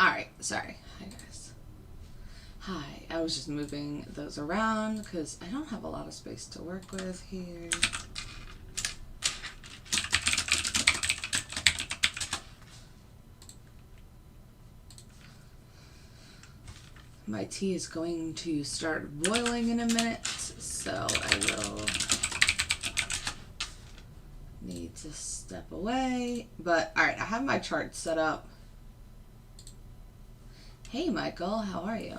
Alright, sorry. Hi, guys. Hi. I was just moving those around because I don't have a lot of space to work with here. My tea is going to start boiling in a minute, so I will need to step away. But, alright, I have my chart set up. Hey, Michael, how are you?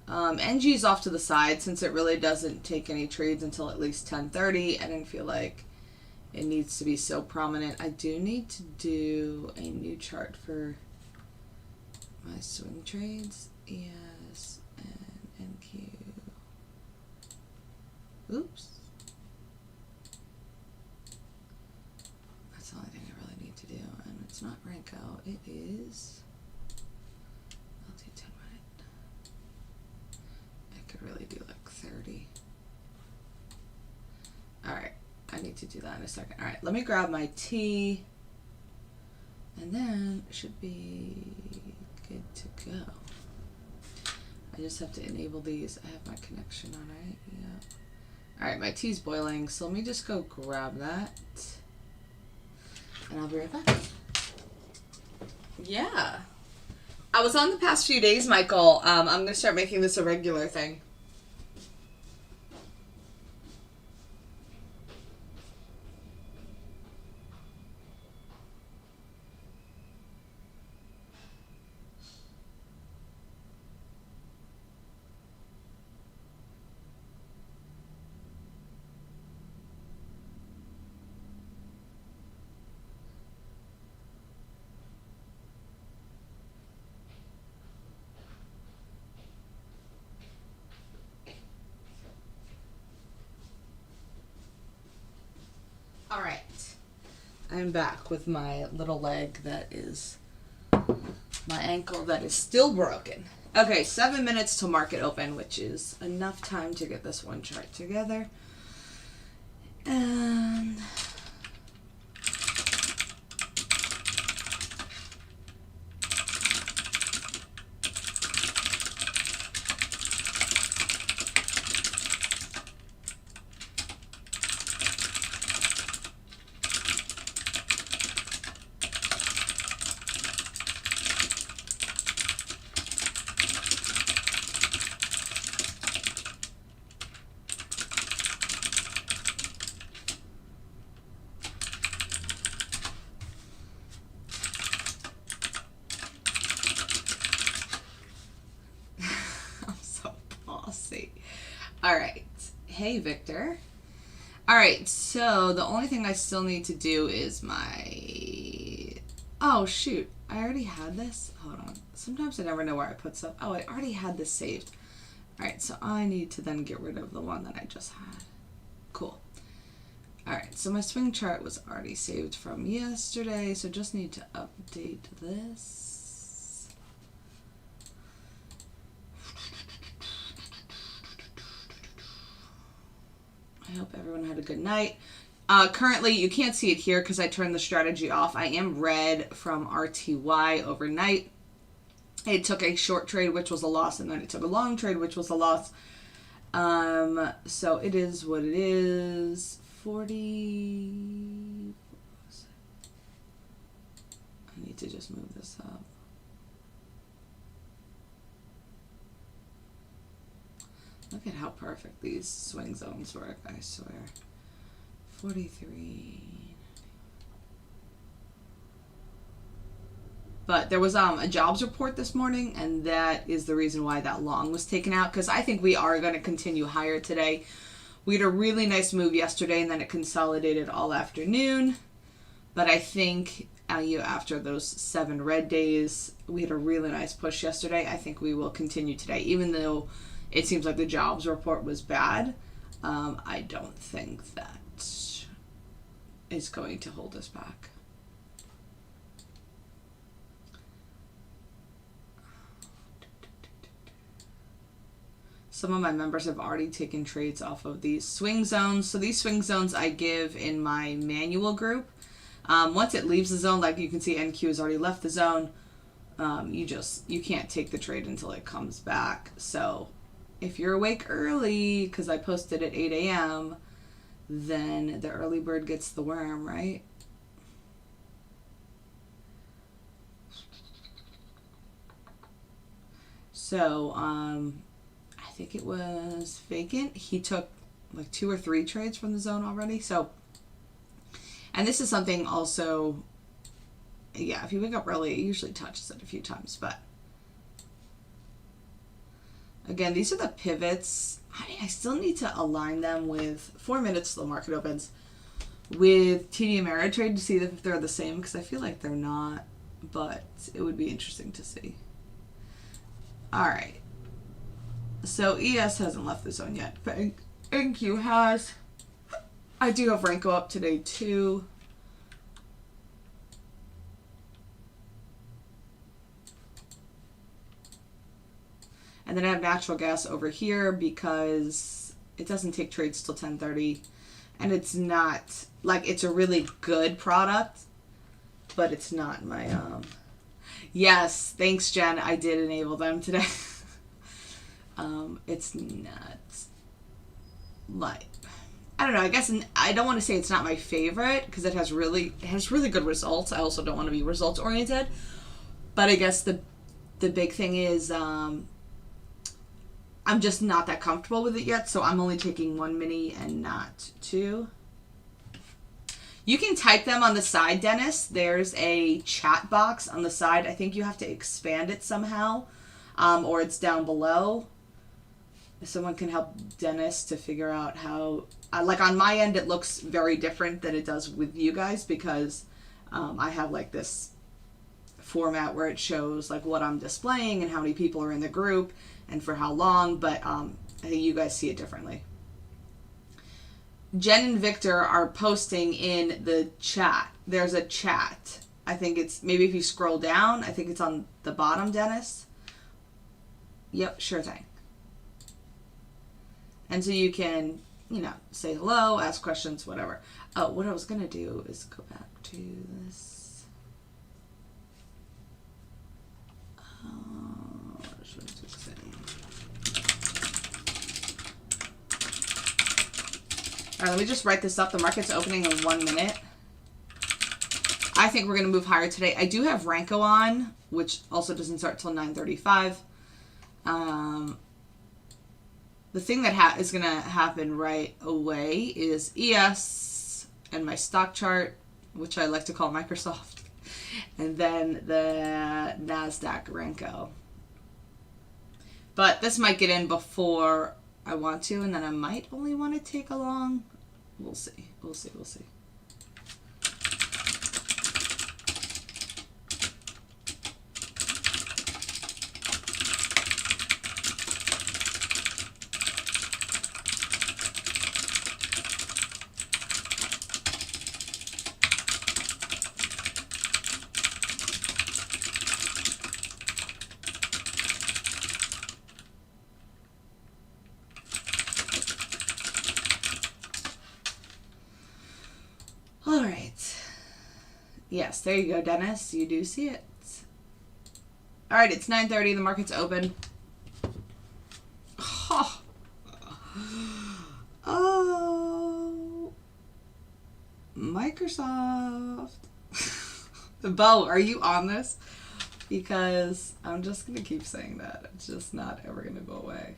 NG is off to the side since it really doesn't take any trades until at least 10:30. I didn't feel like it needs to be so prominent. I do need to do a new chart for my swing trades. ES and NQ. Oops. That's the only thing I really need to do. And it's not Renko. It is... I'll do 10 minute. I could really do like 30. Alright. I need to do that in a second. Alright. Let me grab my tea. And then it should be good to go. I just have to enable these. I have my connection on, right? Yeah. Alright, my tea's boiling, so let me just go grab that. And I'll be right back. Yeah. I was on the past few days, Michael. I'm going to start making this a regular thing. All right, I'm back with my little leg that is, my ankle that is still broken. Okay, 7 minutes till market open, which is enough time to get this one chart together. And all right. Hey, Victor. All right, so the only thing I still need to do is my... Oh, shoot. I already had this? Hold on. Sometimes I never know where I put stuff. Oh, I already had this saved. All right, so I need to then get rid of the one that I just had. Cool. All right, so my swing chart was already saved from yesterday, so just need to update this. I hope everyone had a good night. Currently, you can't see it here because I turned the strategy off. I am red from RTY overnight. It took a short trade, which was a loss, and then it took a long trade, which was a loss. So it is what it is. 40... I need to just move this up. Look at how perfect these swing zones work, I swear. 43. But there was a jobs report this morning, and that is the reason why that long was taken out, because I think we are going to continue higher today. We had a really nice move yesterday, and then it consolidated all afternoon. But I think after those 7 red days, we had a really nice push yesterday. I think we will continue today, even though it seems like the jobs report was bad. I don't think that is going to hold us back. Some of my members have already taken trades off of these swing zones. So these swing zones I give in my manual group. Once it leaves the zone, like you can see, NQ has already left the zone. you can't take the trade until it comes back. So if you're awake early, because I posted at 8 a.m., then the early bird gets the worm, right? So I think it was Vacant. He took like 2 or 3 trades from the zone already. So, and this is something also, yeah, if you wake up early, it usually touches it a few times. But again, these are the pivots. I mean, I still need to align them with 4 minutes till the market opens with TD Ameritrade to see if they're the same, because I feel like they're not, but it would be interesting to see. All right. So ES hasn't left the zone yet, but NQ has. I do have Renko up today too. And then I have natural gas over here because it doesn't take trades till 10:30. And it's not, like, it's a really good product, but it's not my, yes, thanks, Jen. I did enable them today. It's not, like, I don't know, I guess I don't want to say it's not my favorite because it has really good results. I also don't want to be results oriented. But I guess the big thing is, I'm just not that comfortable with it yet, so I'm only taking 1 mini and not 2. You can type them on the side, Dennis. There's a chat box on the side. I think you have to expand it somehow, or it's down below. If someone can help Dennis to figure out how, like on my end, it looks very different than it does with you guys because I have like this format where it shows like what I'm displaying and how many people are in the group and for how long, but I think you guys see it differently. Jen and Victor are posting in the chat. There's a chat. I think it's, maybe if you scroll down, I think it's on the bottom, Dennis. Yep, sure thing. And so you can, you know, say hello, ask questions, whatever. Oh, what I was going to do is go back to this. All right, let me just write this up. The market's opening in 1 minute. I think we're going to move higher today. I do have Renko on, which also doesn't start till 9:35. The thing that is going to happen right away is ES and my stock chart, which I like to call Microsoft, and then the NASDAQ Renko. But this might get in before I want to, and then I might only want to take along. We'll see. We'll see. We'll see. All right. Yes, there you go, Dennis. You do see it. All right, it's 9:30. The market's open. Oh. Microsoft. Bo, are you on this? Because I'm just going to keep saying that. It's just not ever going to go away.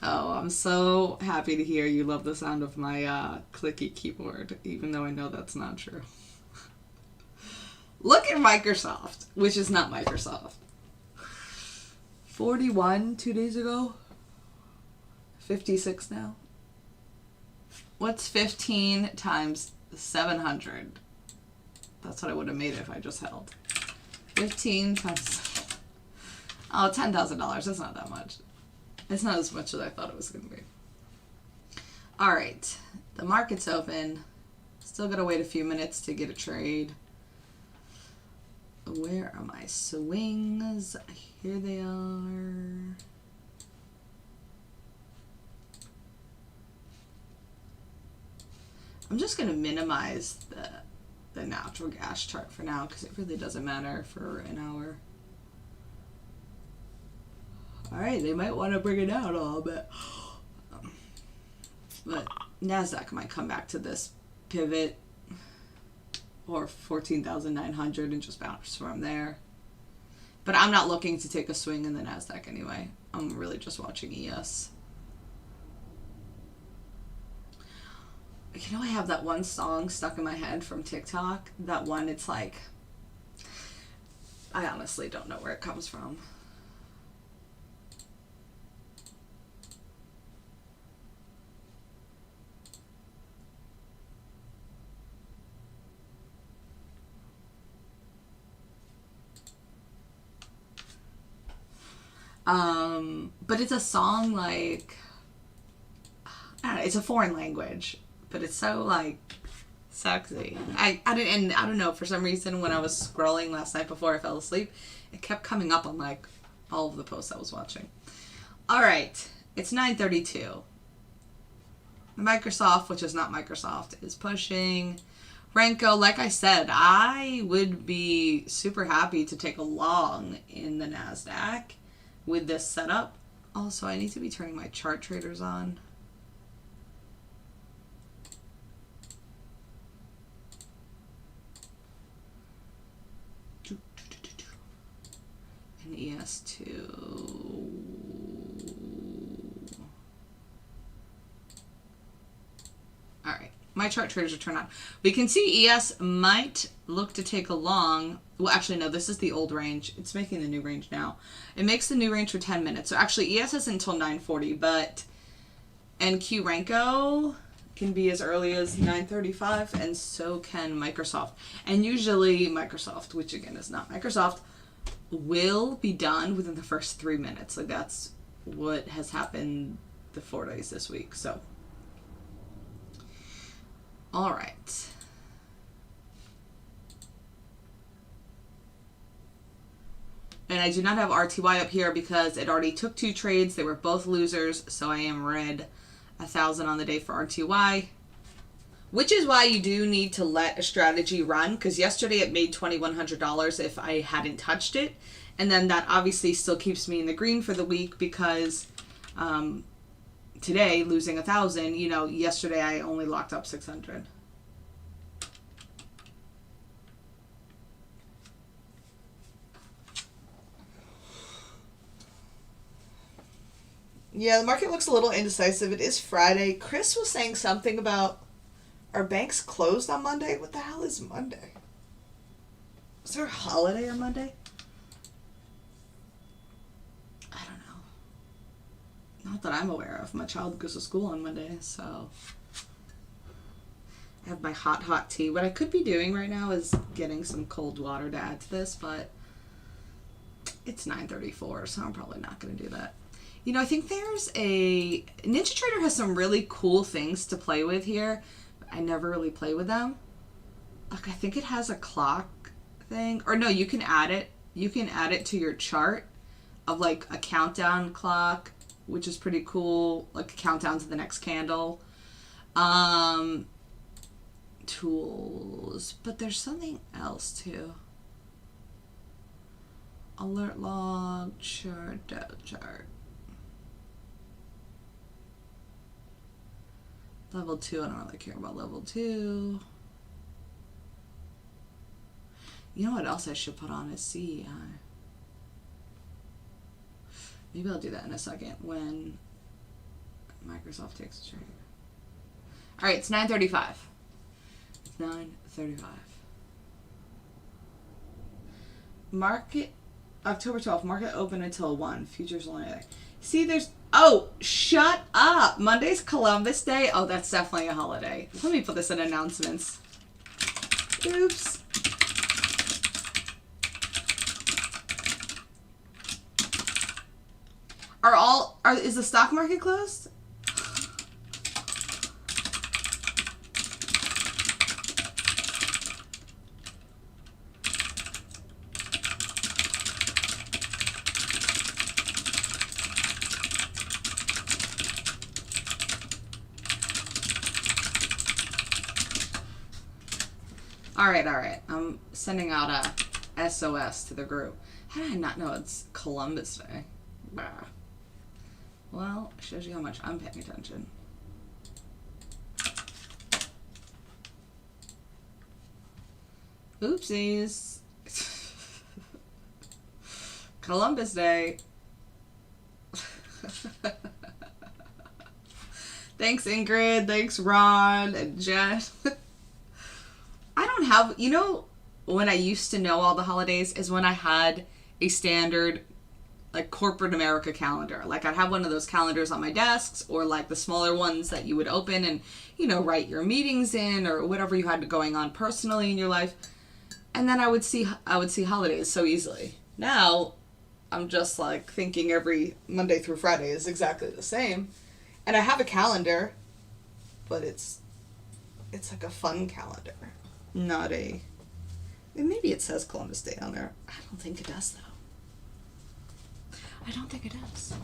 Oh, I'm so happy to hear you love the sound of my clicky keyboard, even though I know that's not true. Look at Microsoft, which is not Microsoft. 41 2 days ago. 56 now. What's 15 times 700? That's what I would have made it if I just held. 15 times... Oh, $10,000. That's not that much. It's not as much as I thought it was going to be. All right. The market's open. Still got to wait a few minutes to get a trade. Where are my swings? Here they are. I'm just going to minimize the natural gas chart for now because it really doesn't matter for an hour. All right, they might want to bring it down a little bit. But NASDAQ might come back to this pivot or 14,900 and just bounce from there. But I'm not looking to take a swing in the NASDAQ anyway. I'm really just watching ES. You know, I have that one song stuck in my head from TickTok. That one, it's like, I honestly don't know where it comes from. But it's a song like, I don't know, it's a foreign language, but it's so like sexy. I don't know, for some reason when I was scrolling last night before I fell asleep, it kept coming up on like all of the posts I was watching. All right, it's 9:32. Microsoft, which is not Microsoft, is pushing. Renko, like I said, I would be super happy to take a long in the NASDAQ with this setup. Also, I need to be turning my chart traders on. And ES2. All right, my chart traders are turned on. We can see ES might look to take a long. Well, actually, no, this is the old range. It's making the new range now. It makes the new range for 10 minutes. So actually, ES is until 9:40, but NQ Renko can be as early as 9:35, and so can Microsoft. And usually Microsoft, which again is not Microsoft, will be done within the first 3 minutes. Like that's what has happened the 4 days this week. So, all right. And I do not have RTY up here because it already took 2 trades. They were both losers, so I am red 1,000 on the day for RTY. Which is why you do need to let a strategy run, because yesterday it made $2,100 if I hadn't touched it. And then that obviously still keeps me in the green for the week because today, losing 1,000, you know, yesterday I only locked up 600. Yeah, the market looks a little indecisive. It is Friday. Chris was saying something about, are banks closed on Monday? What the hell is Monday? Is there a holiday on Monday? I don't know. Not that I'm aware of. My child goes to school on Monday, so I have my hot tea. What I could be doing right now is getting some cold water to add to this, but it's 9:34, so I'm probably not going to do that. You know, I think there's a... NinjaTrader has some really cool things to play with here. But I never really play with them. Like, I think it has a clock thing. Or no, you can add it. You can add it to your chart of, like, a countdown clock, which is pretty cool. Like, a countdown to the next candle. Tools. But there's something else, too. Alert log, chart, chart. Level 2, I don't really care about level 2. You know what else I should put on is CEI. Maybe I'll do that in a second when Microsoft takes a trade. All right, it's 9:35. It's 9:35. Market, October 12th, market open until 1. Futures only there. See, there's... Oh, shut up. Monday's Columbus Day. Oh, that's definitely a holiday. Let me put this in announcements. Oops. Is the stock market closed? All right. I'm sending out a SOS to the group. How did I not know it's Columbus Day? Bah. Well, it shows you how much I'm paying attention. Oopsies. Columbus Day. Thanks, Ingrid. Thanks, Ron and Jen. I don't have, you know, when I used to know all the holidays is when I had a standard, like, corporate America calendar. Like, I'd have one of those calendars on my desks, or like the smaller ones that you would open and, you know, write your meetings in or whatever you had going on personally in your life. And then I would see holidays so easily. Now, I'm just like thinking every Monday through Friday is exactly the same. And I have a calendar, but it's like a fun calendar, not a... Maybe it says Columbus Day on there. I don't think it does, though. I don't think it does.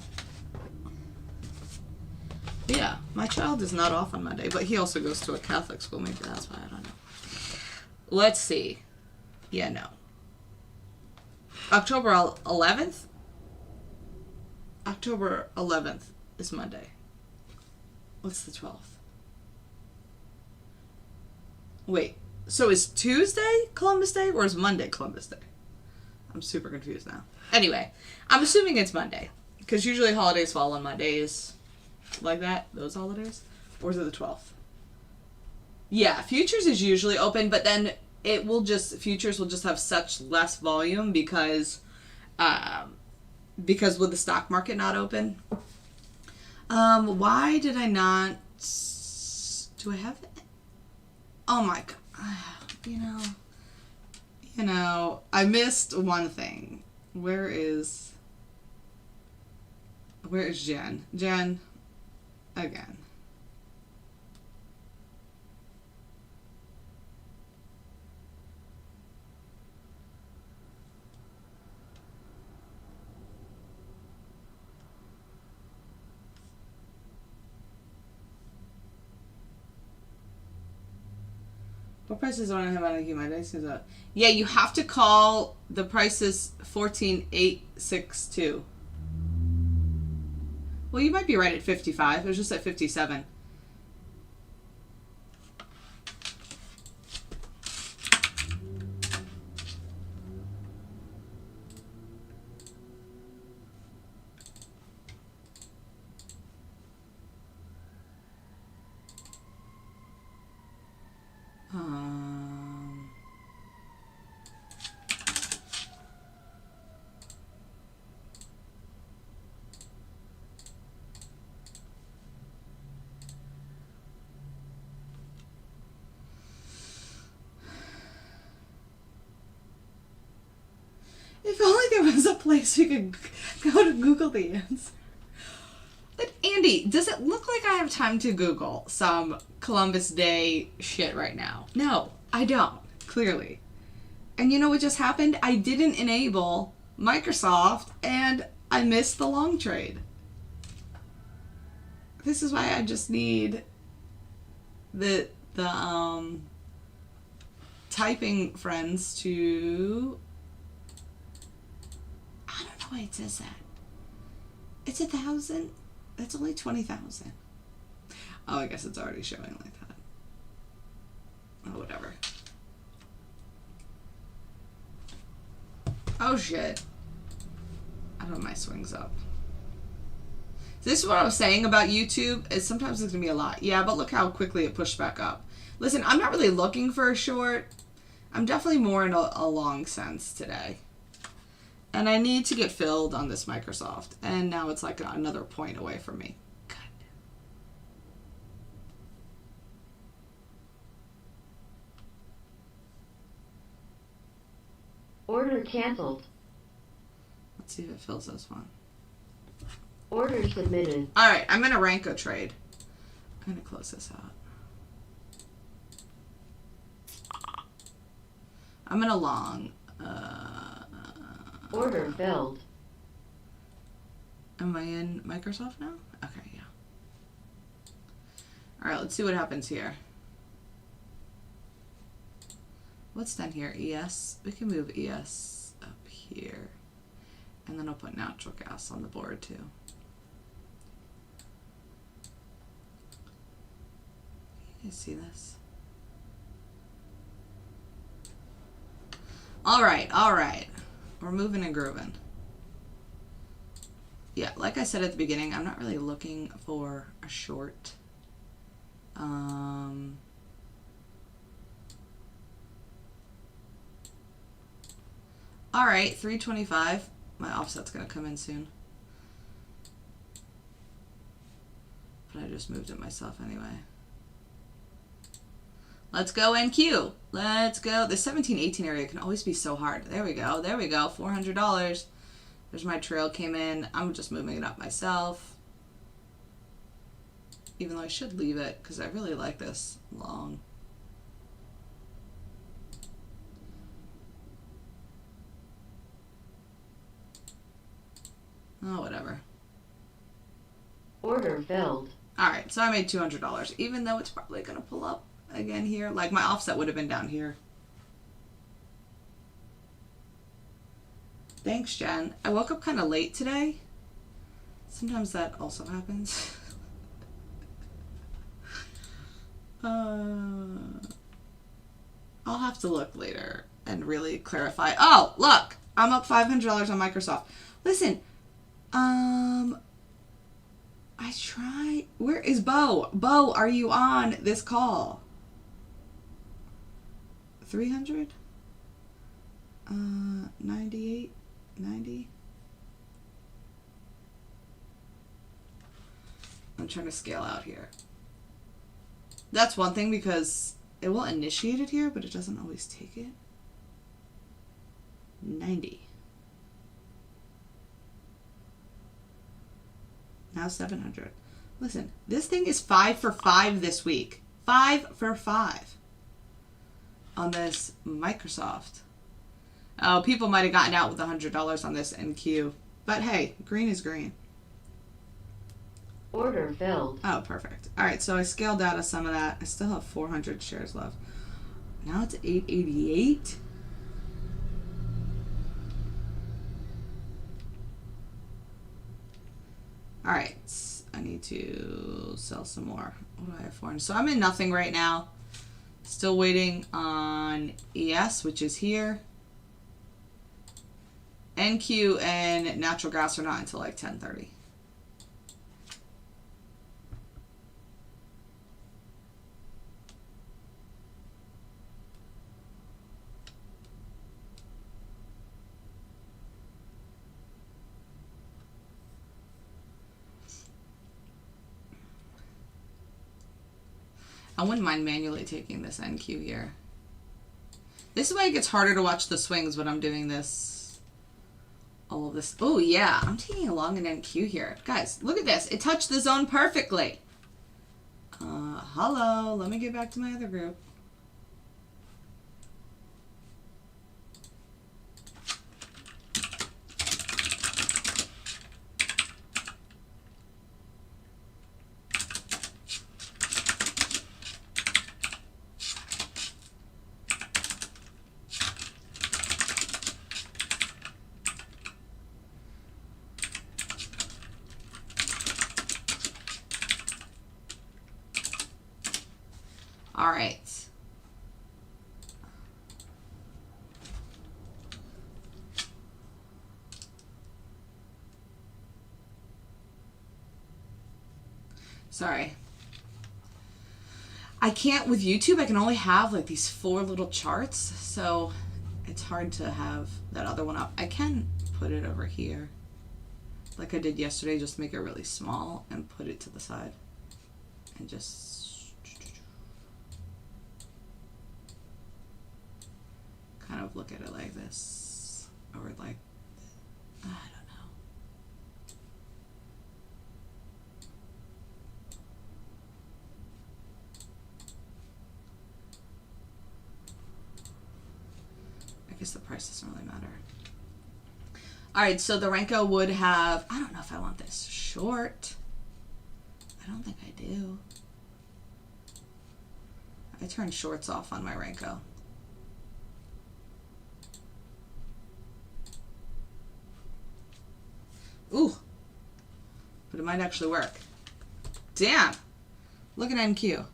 Yeah, my child is not off on Monday, but he also goes to a Catholic school. Maybe that's why, I don't know. Let's see. Yeah, no. October 11th? October 11th is Monday. What's the 12th? Wait, so is Tuesday Columbus Day or is Monday Columbus Day? I'm super confused now. Anyway, I'm assuming it's Monday because usually holidays fall on Mondays like that, those holidays. Or is it the 12th? Yeah, futures is usually open, but then futures will just have such less volume because with the stock market not open. Why did I not... Do I have it? Oh my god. You know, I missed one thing. Where is Jen? Jen, again. What prices do I have on my days? Yeah, you have to call the prices 14862. Well, you might be right at 55. It was just at 57. If only there was a place we could go to Google the answer. But Andy, does it look like I have time to Google some Columbus Day shit right now? No, I don't, clearly. And you know what just happened? I didn't enable Microsoft and I missed the long trade. This is why I just need the typing friends to... I don't know why it says that. It's 1,000. That's only 20,000. Oh, I guess it's already showing like that. Oh, whatever. Oh, shit. I don't have my swings up. This is what I was saying about YouTube. Is sometimes it's going to be a lot. Yeah, but look how quickly it pushed back up. Listen, I'm not really looking for a short. I'm definitely more in a long sense today. And I need to get filled on this Microsoft. And now it's like another point away from me. God. Order canceled. Let's see if it fills this one. Order submitted. Alright, I'm in a Ranko trade. I'm going to close this out. I'm in a long. Order filled. Am I in Microsoft now? Okay, yeah. Alright, let's see what happens here. What's done here? ES. We can move ES up here. And then I'll put natural gas on the board too. You see this? All right. We're moving and grooving. Yeah, like I said at the beginning, I'm not really looking for a short. All right, 325. My offset's gonna come in soon. But I just moved it myself anyway. Let's go NQ. Let's go. The 17-18 area can always be so hard. There we go. There we go. $400. There's my trail came in. I'm just moving it up myself. Even though I should leave it because I really like this long. Oh, whatever. Order filled. All right, so I made $200, even though it's probably going to pull up again here. Like my offset would have been down here. Thanks, Jen. I woke up kind of late today. Sometimes that also happens. I'll have to look later and really clarify. Oh, look, I'm up $500 on Microsoft. Listen, I tried. Where is Bo? Bo, are you on this call? 300? 98, 90. I'm trying to scale out here. That's one thing because it will initiate it here, but it doesn't always take it. 90. Now 700. Listen, this thing is 5 for 5 this week. 5 for 5 on this Microsoft. Oh, people might have gotten out with $100 on this NQ. But hey, green is green. Order filled. Oh, perfect. All right, so I scaled out of some of that. I still have 400 shares left. Now it's 888. All right, I need to sell some more. What do I have for? So I'm in nothing right now. Still waiting on ES, which is here. NQ and natural gas are not until like 10:30. I wouldn't mind manually taking this NQ here. This is why it gets harder to watch the swings when I'm doing this. All of this. Oh, yeah. I'm taking along an NQ here. Guys, look at this. It touched the zone perfectly. Hello. Let me get back to my other group. All right. Sorry. I can't with YouTube. I can only have like these 4 little charts, so it's hard to have that other one up. I can put it over here like I did yesterday, just make it really small and put it to the side and just kind of look at it like this, or like, I don't know. I guess the price doesn't really matter. All right, so the Renko would have, I don't know if I want this short. I don't think I do. I turned shorts off on my Renko. Ooh. But it might actually work. Damn. Look at NQ.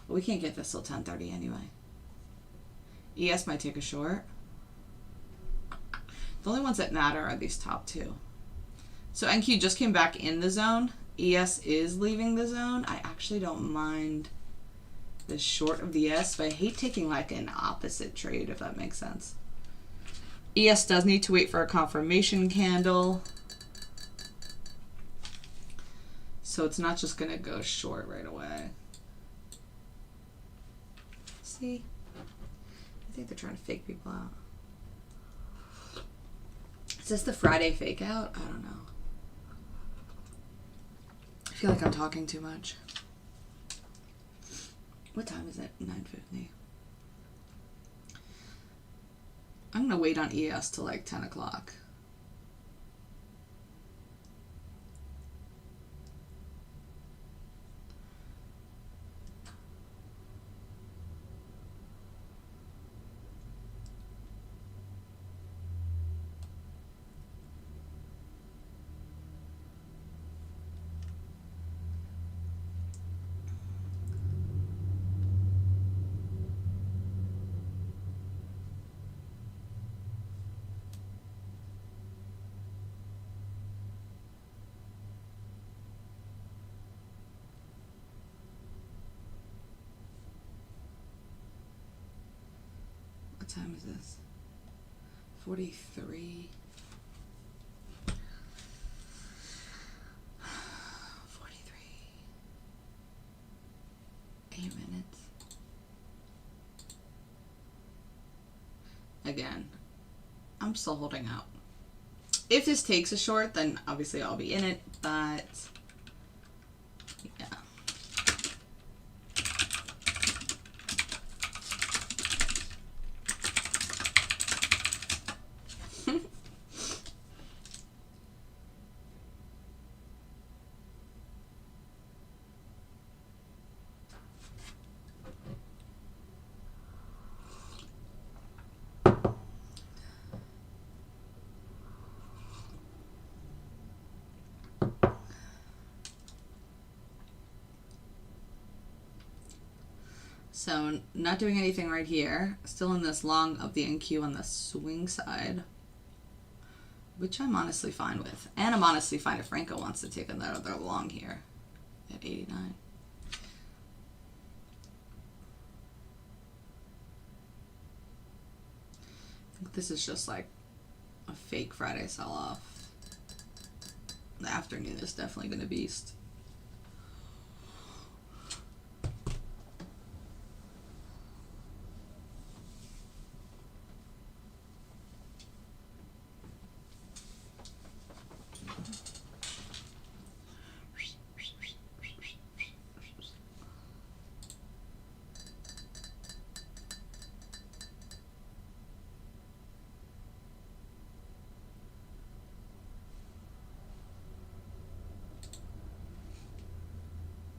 Well, we can't get this till 10:30 anyway. ES might take a short. The only ones that matter are these top two. So NQ just came back in the zone. ES is leaving the zone. I actually don't mind the short of the ES, but I hate taking like an opposite trade, if that makes sense. ES does need to wait for a confirmation candle. So it's not just going to go short right away. See? I think they're trying to fake people out. Is this the Friday fake out? I don't know. I feel like I'm talking too much. What time is it? 9:50. I'm going to wait on ES till like 10 o'clock. What time is this? 43. 43. 8 minutes. Again, I'm still holding out. If this takes a short, then obviously I'll be in it, but yeah. So not doing anything right here. Still in this long of the NQ on the swing side, which I'm honestly fine with. And I'm honestly fine if Franco wants to take another long here at 89. I think this is just like a fake Friday sell-off. The afternoon is definitely going to beast.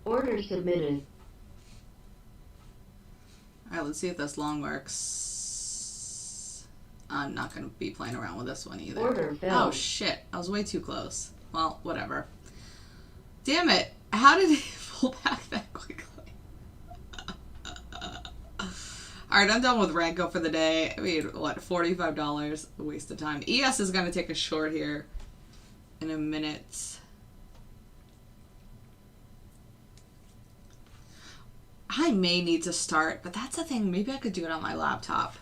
Order submitted. Alright, let's see if this long works. I'm not going to be playing around with this one either. Order filled. Oh shit, I was way too close. Well, whatever. Damn it, how did it pull back that quickly? Alright, I'm done with Ranko for the day. I mean, what, $45? A waste of time. ES is going to take a short here in a minute. I may need to start, but that's the thing. Maybe I could do it on my laptop.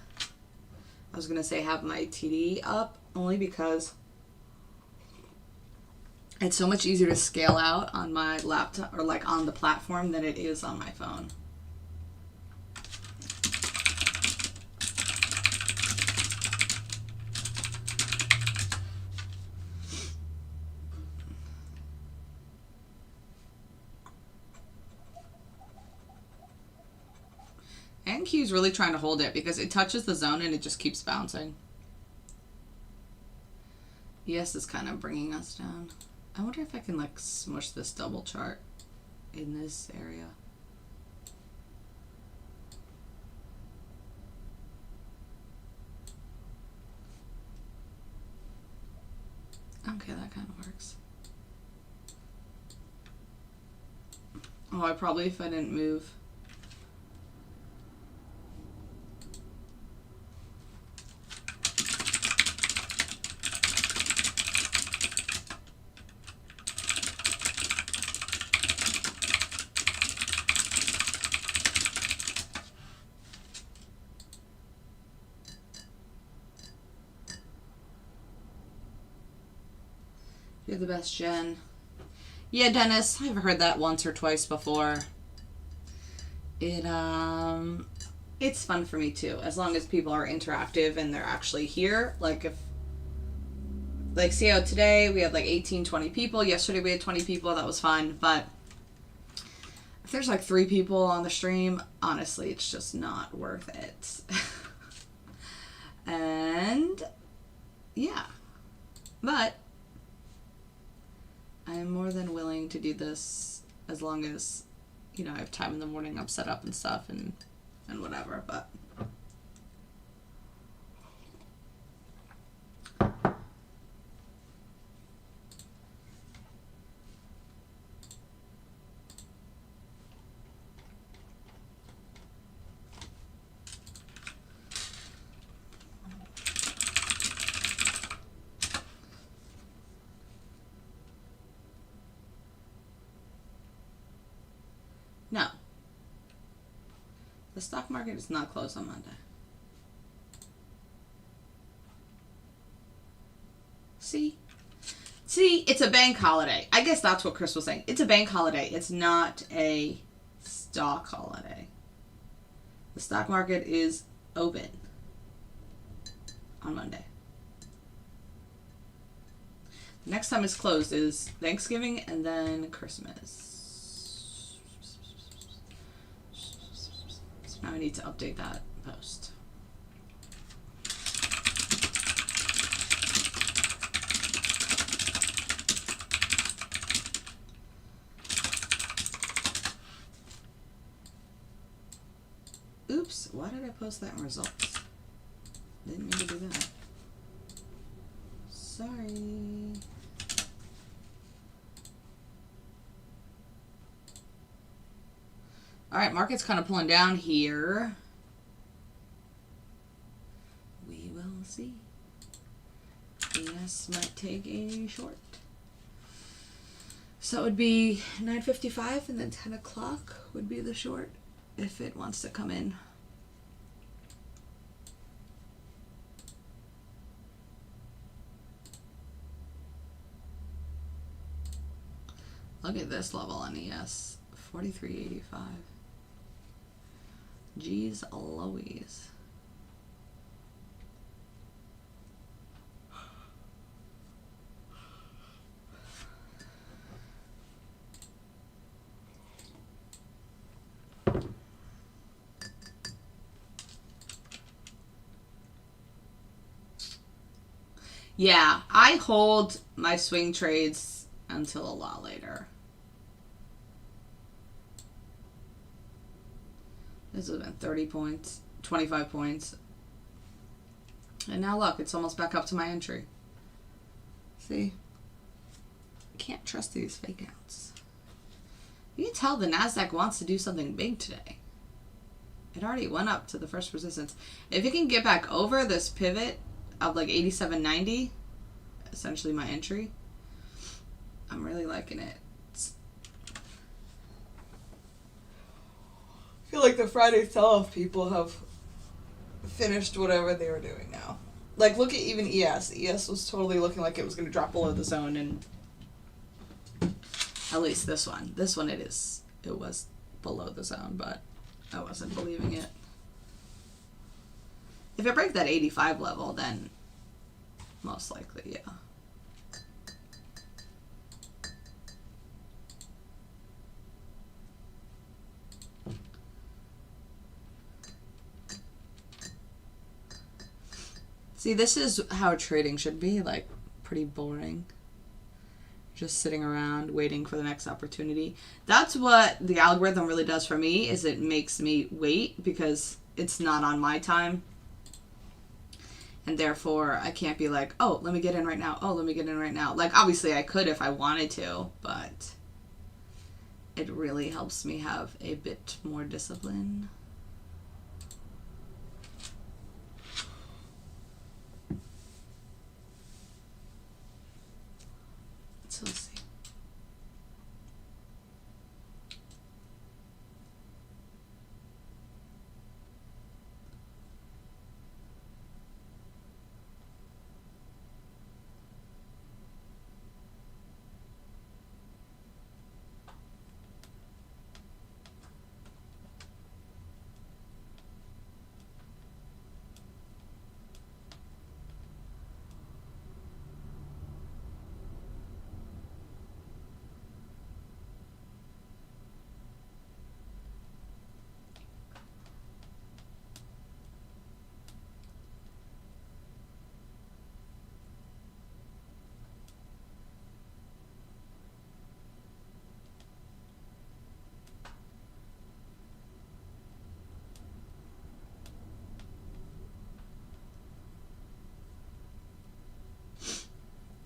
I was going to say have my TD up, only because it's so much easier to scale out on my laptop or like on the platform than it is on my phone. NQ's really trying to hold it because it touches the zone and it just keeps bouncing. ES is kind of bringing us down. I wonder if I can like smush this double chart in this area. Okay, that kind of works. Oh, I probably, if I didn't move. You're the best, Jen. Yeah, Dennis, I've heard that once or twice before. It's fun for me too, as long as people are interactive and they're actually here. Like if, like see how today we had like 18, 20 people. Yesterday we had 20 people. That was fun. But if there's like 3 people on the stream, honestly, it's just not worth it. And yeah, but I'm more than willing to do this as long as, you know, I have time in the morning, I'm set up and stuff and whatever, but no. The stock market is not closed on Monday. See, it's a bank holiday. I guess that's what Chris was saying. It's a bank holiday. It's not a stock holiday. The stock market is open on Monday. The next time it's closed is Thanksgiving and then Christmas. Now I need to update that post. Oops, why did I post that in results? Didn't mean to do that. Sorry. All right, market's kind of pulling down here. We will see. ES might take a short. So it would be 9:55 and then 10 o'clock would be the short if it wants to come in. Look at this level on ES, 43.85. Geez Louise. Yeah, I hold my swing trades until a lot later. This has been 30 points, 25 points. And now look, it's almost back up to my entry. See? Can't trust these fake outs. You can tell the NASDAQ wants to do something big today. It already went up to the first resistance. If it can get back over this pivot of like 87.90, essentially my entry, I'm really liking it. I feel like the Friday sell-off people have finished whatever they were doing now. Like, look at even ES. ES was totally looking like it was going to drop below the zone, and at least this one. This one it was below the zone, but I wasn't believing it. If it breaks that 85 level, then most likely, yeah. See, this is how trading should be, like, pretty boring. Just sitting around waiting for the next opportunity. That's what the algorithm really does for me, is it makes me wait because it's not on my time. And therefore, I can't be like, oh, let me get in right now. Oh, let me get in right now. Like, obviously I could if I wanted to, but it really helps me have a bit more discipline. So let's see.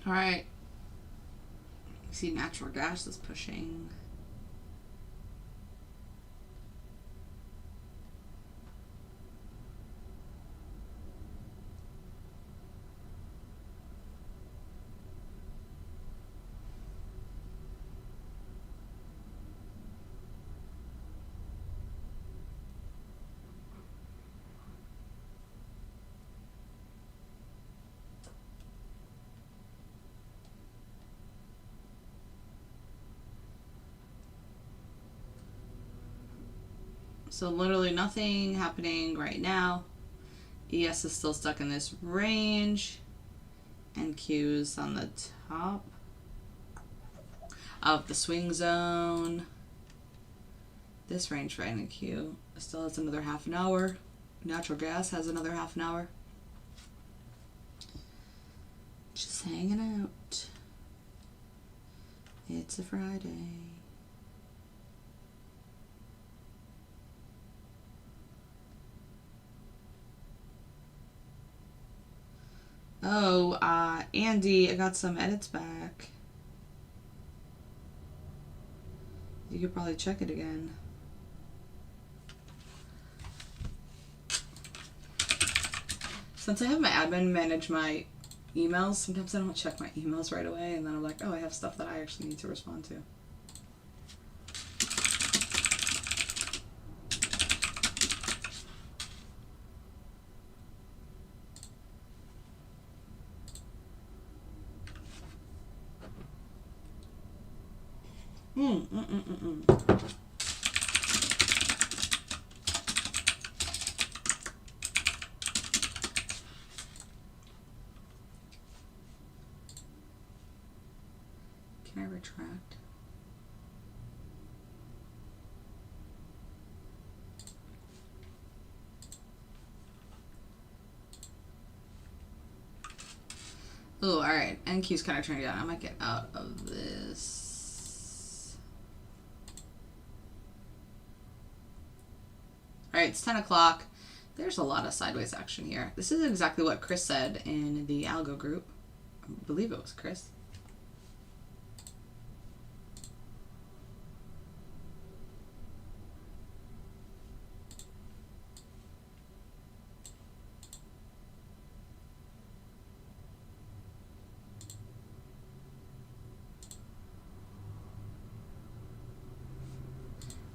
All right. See, natural gas is pushing. So literally nothing happening right now. ES is still stuck in this range. NQ's on the top of the swing zone. This range for NQ still has another half an hour. Natural gas has another half an hour. Just hanging out. It's a Friday. Oh, Andy, I got some edits back. You could probably check it again. Since I have my admin manage my emails, sometimes I don't check my emails right away, and then I'm like, oh, I have stuff that I actually need to respond to. Can I retract? Oh, alright. NQ's kind of turning down. I might get out of this. Alright, it's 10 o'clock. There's a lot of sideways action here. This is exactly what Chris said in the Algo group. I believe it was Chris.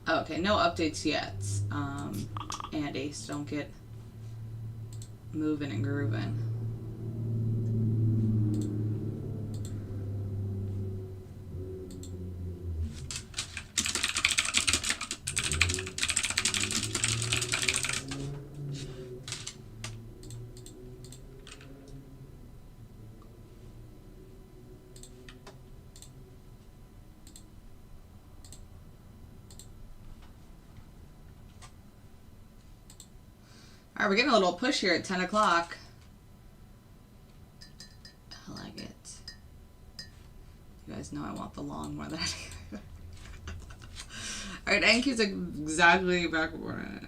Okay, no updates yet. Andy, so don't get moving and grooving. All right, we're getting a little push here at 10 o'clock. I like it. You guys know I want the long more than anything. All right, NQ's exactly backward.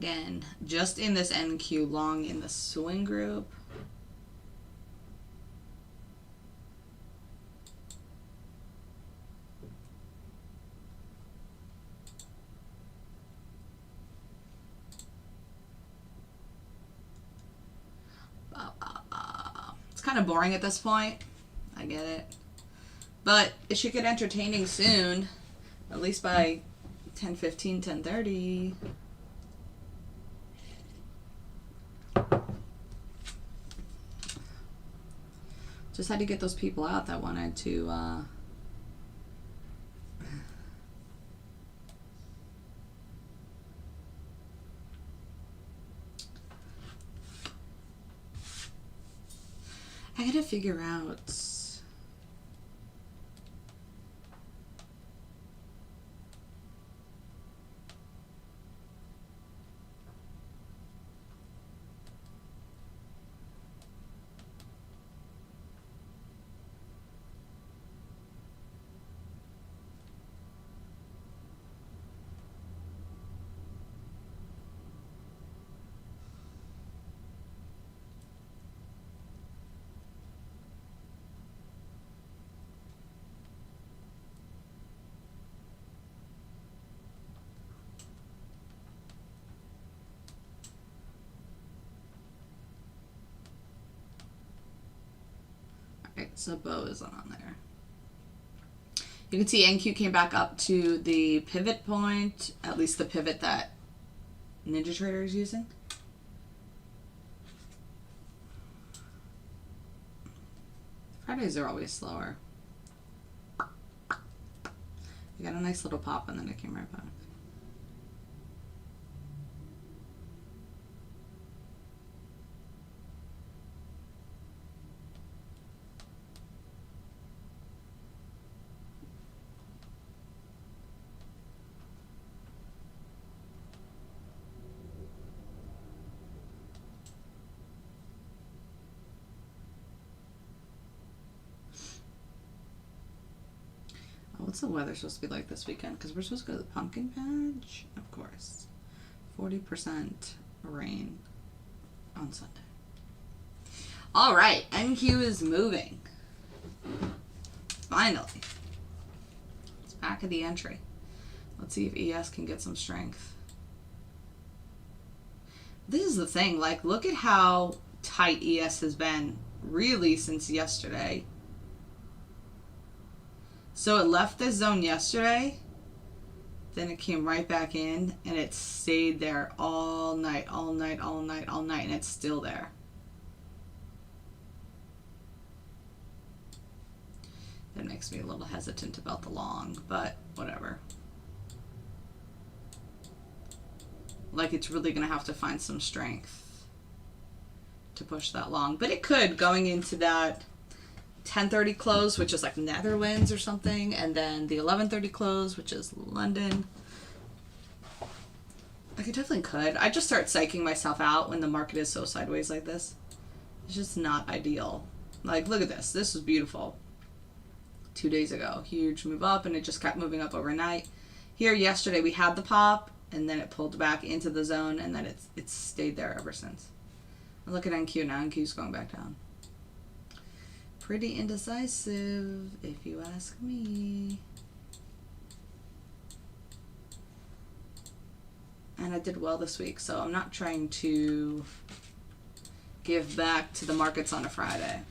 again, just in this NQ long in the swing group. It's kind of boring at this point. I get it. But it should get entertaining soon. At least by 10:15, 10:30. Just had to get those people out that wanted to I gotta figure out. Alright, so bow isn't on there. You can see NQ came back up to the pivot point, at least the pivot that NinjaTrader is using. Fridays are always slower. You got a nice little pop and then it came right back. What's the weather supposed to be like this weekend? Because we're supposed to go to the pumpkin patch, of course. 40% rain on Sunday. All right, NQ is moving. Finally. It's back at the entry. Let's see if ES can get some strength. This is the thing, like, look at how tight ES has been really since yesterday. So it left this zone yesterday, then it came right back in, and it stayed there all night, all night, all night, all night, and it's still there. That makes me a little hesitant about the long, but whatever. Like, it's really going to have to find some strength to push that long. But it could, going into that 10:30 close, which is like Netherlands or something, and then the 11:30 close, which is London. Like, it definitely could. I just start psyching myself out when the market is so sideways like this. It's just not ideal. Like, look at this. This was beautiful. 2 days ago. Huge move up, and it just kept moving up overnight. Here yesterday we had the pop, and then it pulled back into the zone, and then it's stayed there ever since. Look at NQ now. NQ's going back down. Pretty indecisive, if you ask me. And I did well this week, so I'm not trying to give back to the markets on a Friday.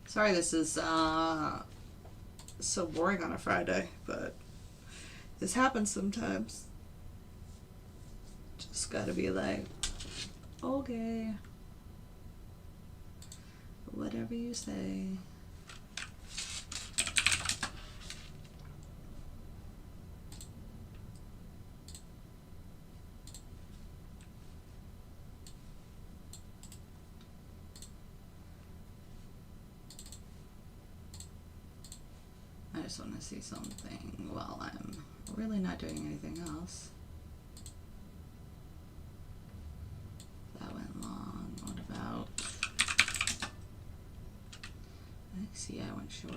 Sorry this is so boring on a Friday, but this happens sometimes. Just gotta be like, okay. whatever you say. I just want to see something while I'm really not doing anything else. That went long. What about... I think CI went short.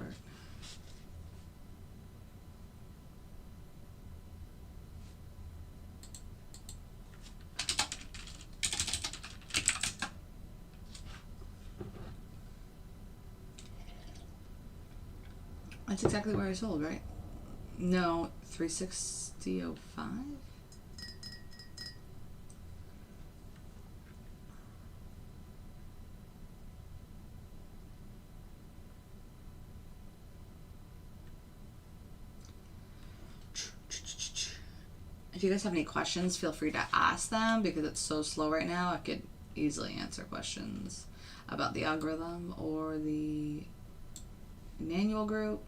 That's exactly where I sold, right? No, 360.05? If you guys have any questions, feel free to ask them because it's so slow right now. I could easily answer questions about the algorithm or the manual group.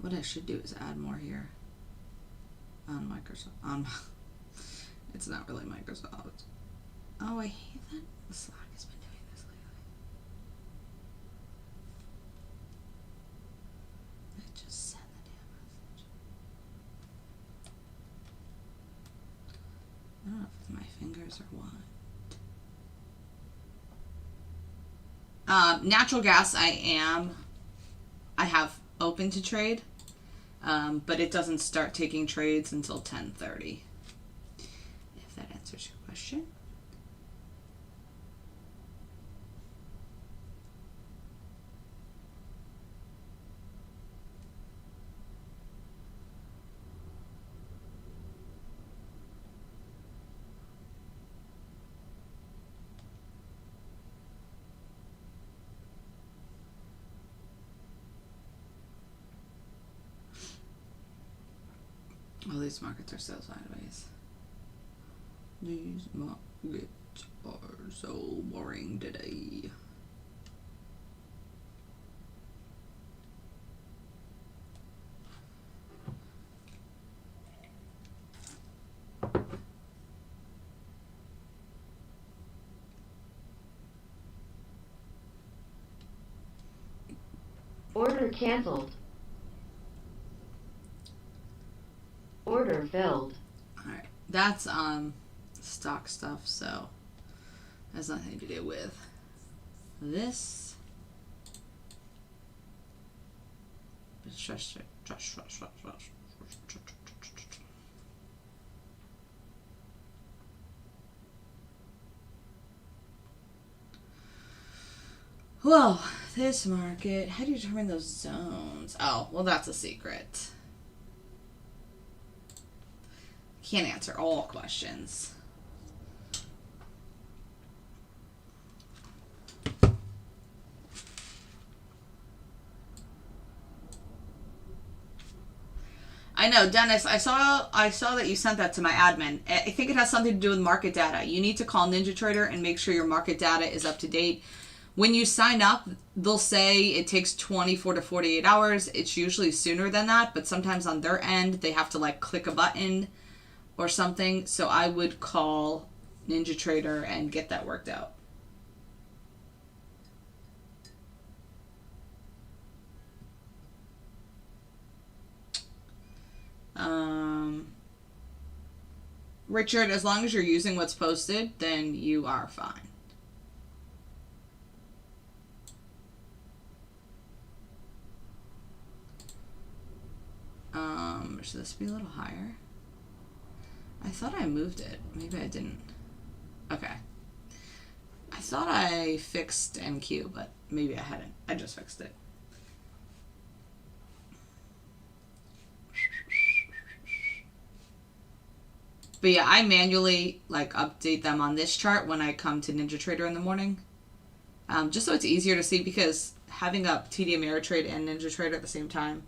What I should do is add more here on Microsoft. It's not really Microsoft. Oh, I hate that Slack has been doing this lately. I just sent the damn message. I don't know if it's my fingers or what. Natural gas, I have open to trade. But it doesn't start taking trades until 10:30. If that answers your question. All these markets are so sideways. These markets are so boring today. Order canceled. Order filled. Alright, that's stock stuff, so has nothing to do with this. Well, this market, how do you determine those zones? Oh, well, that's a secret. Can't answer all questions. I know, Dennis, I saw that you sent that to my admin. I think it has something to do with market data. You need to call NinjaTrader and make sure your market data is up to date. When you sign up, they'll say it takes 24 to 48 hours. It's usually sooner than that, but sometimes on their end, they have to like click a button or something. So I would call NinjaTrader and get that worked out. Richard, as long as you're using what's posted, then you are fine. Should this be a little higher? I thought I moved it. Maybe I didn't. Okay. thought I fixed NQ, but maybe I hadn't. I just fixed it. But yeah, I manually like update them on this chart when I come to NinjaTrader in the morning. Just so it's easier to see, because having up TD Ameritrade and NinjaTrader at the same time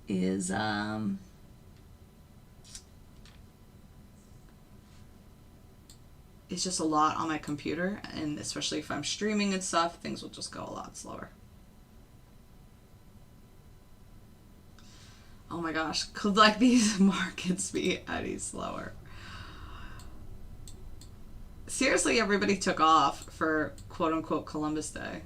is it's just a lot on my computer, and especially if I'm streaming and stuff, things will just go a lot slower. Oh my gosh, could like these markets be any slower? Seriously, everybody took off for quote unquote Columbus Day.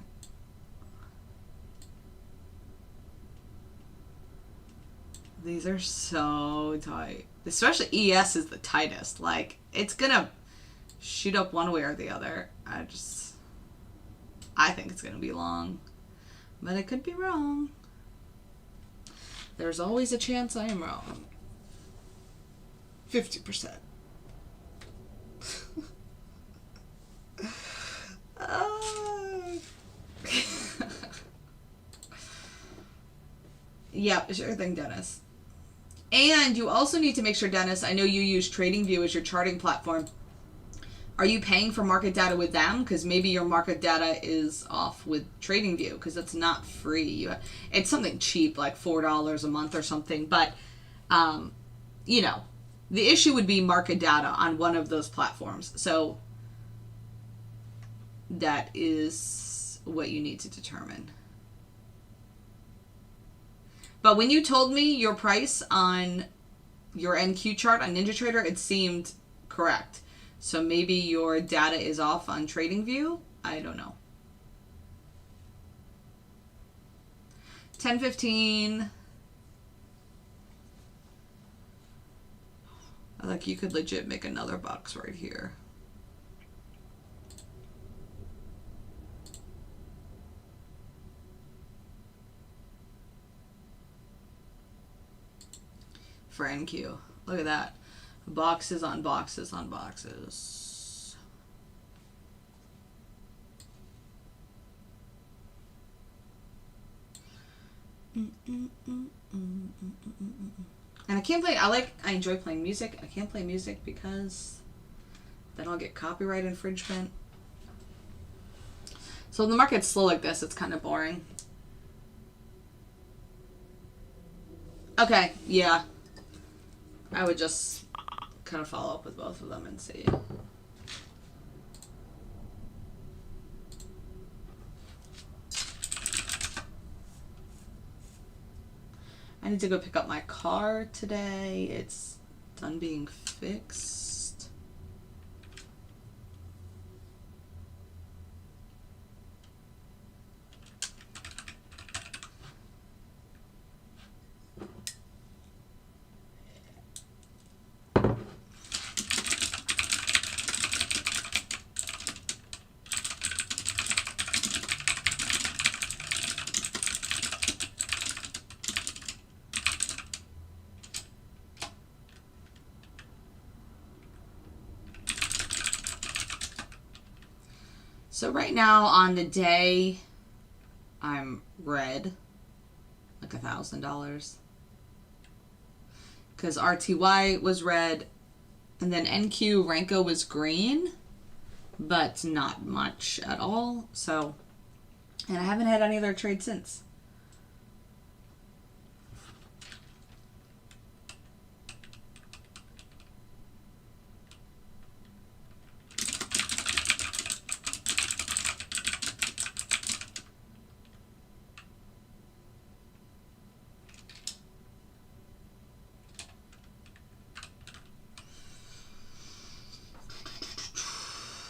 These are so tight. Especially ES is the tightest. Like, it's gonna shoot up one way or the other. I think it's gonna be long. But I could be wrong. There's always a chance I am wrong. 50%. Yep, sure thing, Dennis. And you also need to make sure, Dennis, I know you use TradingView as your charting platform. Are you paying for market data with them? Because maybe your market data is off with TradingView, because it's not free. It's something cheap, like $4 a month or something. But, you know, the issue would be market data on one of those platforms. So that is what you need to determine. But when you told me your price on your NQ chart on NinjaTrader, it seemed correct. So maybe your data is off on TradingView. I don't know. 10:15. Like, you could legit make another box right here. For NQ. Look at that. Boxes on boxes on boxes. And I can't play, I enjoy playing music. I can't play music because then I'll get copyright infringement. So when the market's slow like this, it's kind of boring. Okay, yeah. I would just kind of follow up with both of them and see. I need to go pick up my car today. It's done being fixed. So right now on the day, I'm red, like $1,000. Because RTY was red, and then NQ Renko was green, but not much at all. So, and I haven't had any other trade since.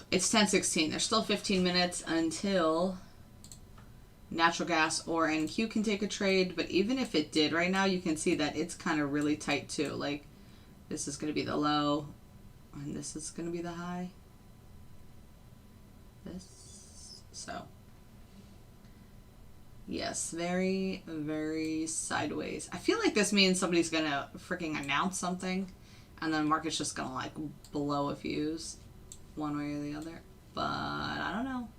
It's 10:16. There's still 15 minutes until natural gas or NQ can take a trade. But even if it did right now, you can see that it's kind of really tight too. Like, this is going to be the low, and this is going to be the high. This. So, yes, very, very sideways. I feel like this means somebody's going to freaking announce something, and then the market's just going to, like, blow a fuse. one way or the other. But I don't know.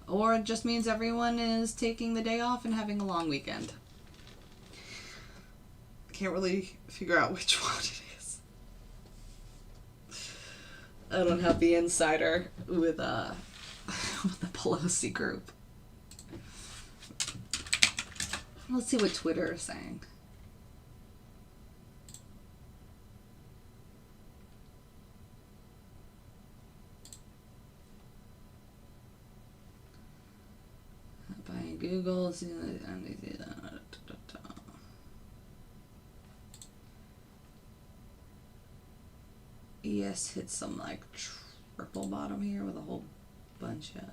Or it just means everyone is taking the day off and having a long weekend. Can't really figure out which one it is. I don't have the insider with the Pelosi group. Let's see what Twitter is saying. Buying Google. ES hit some like triple bottom here with a whole bunch of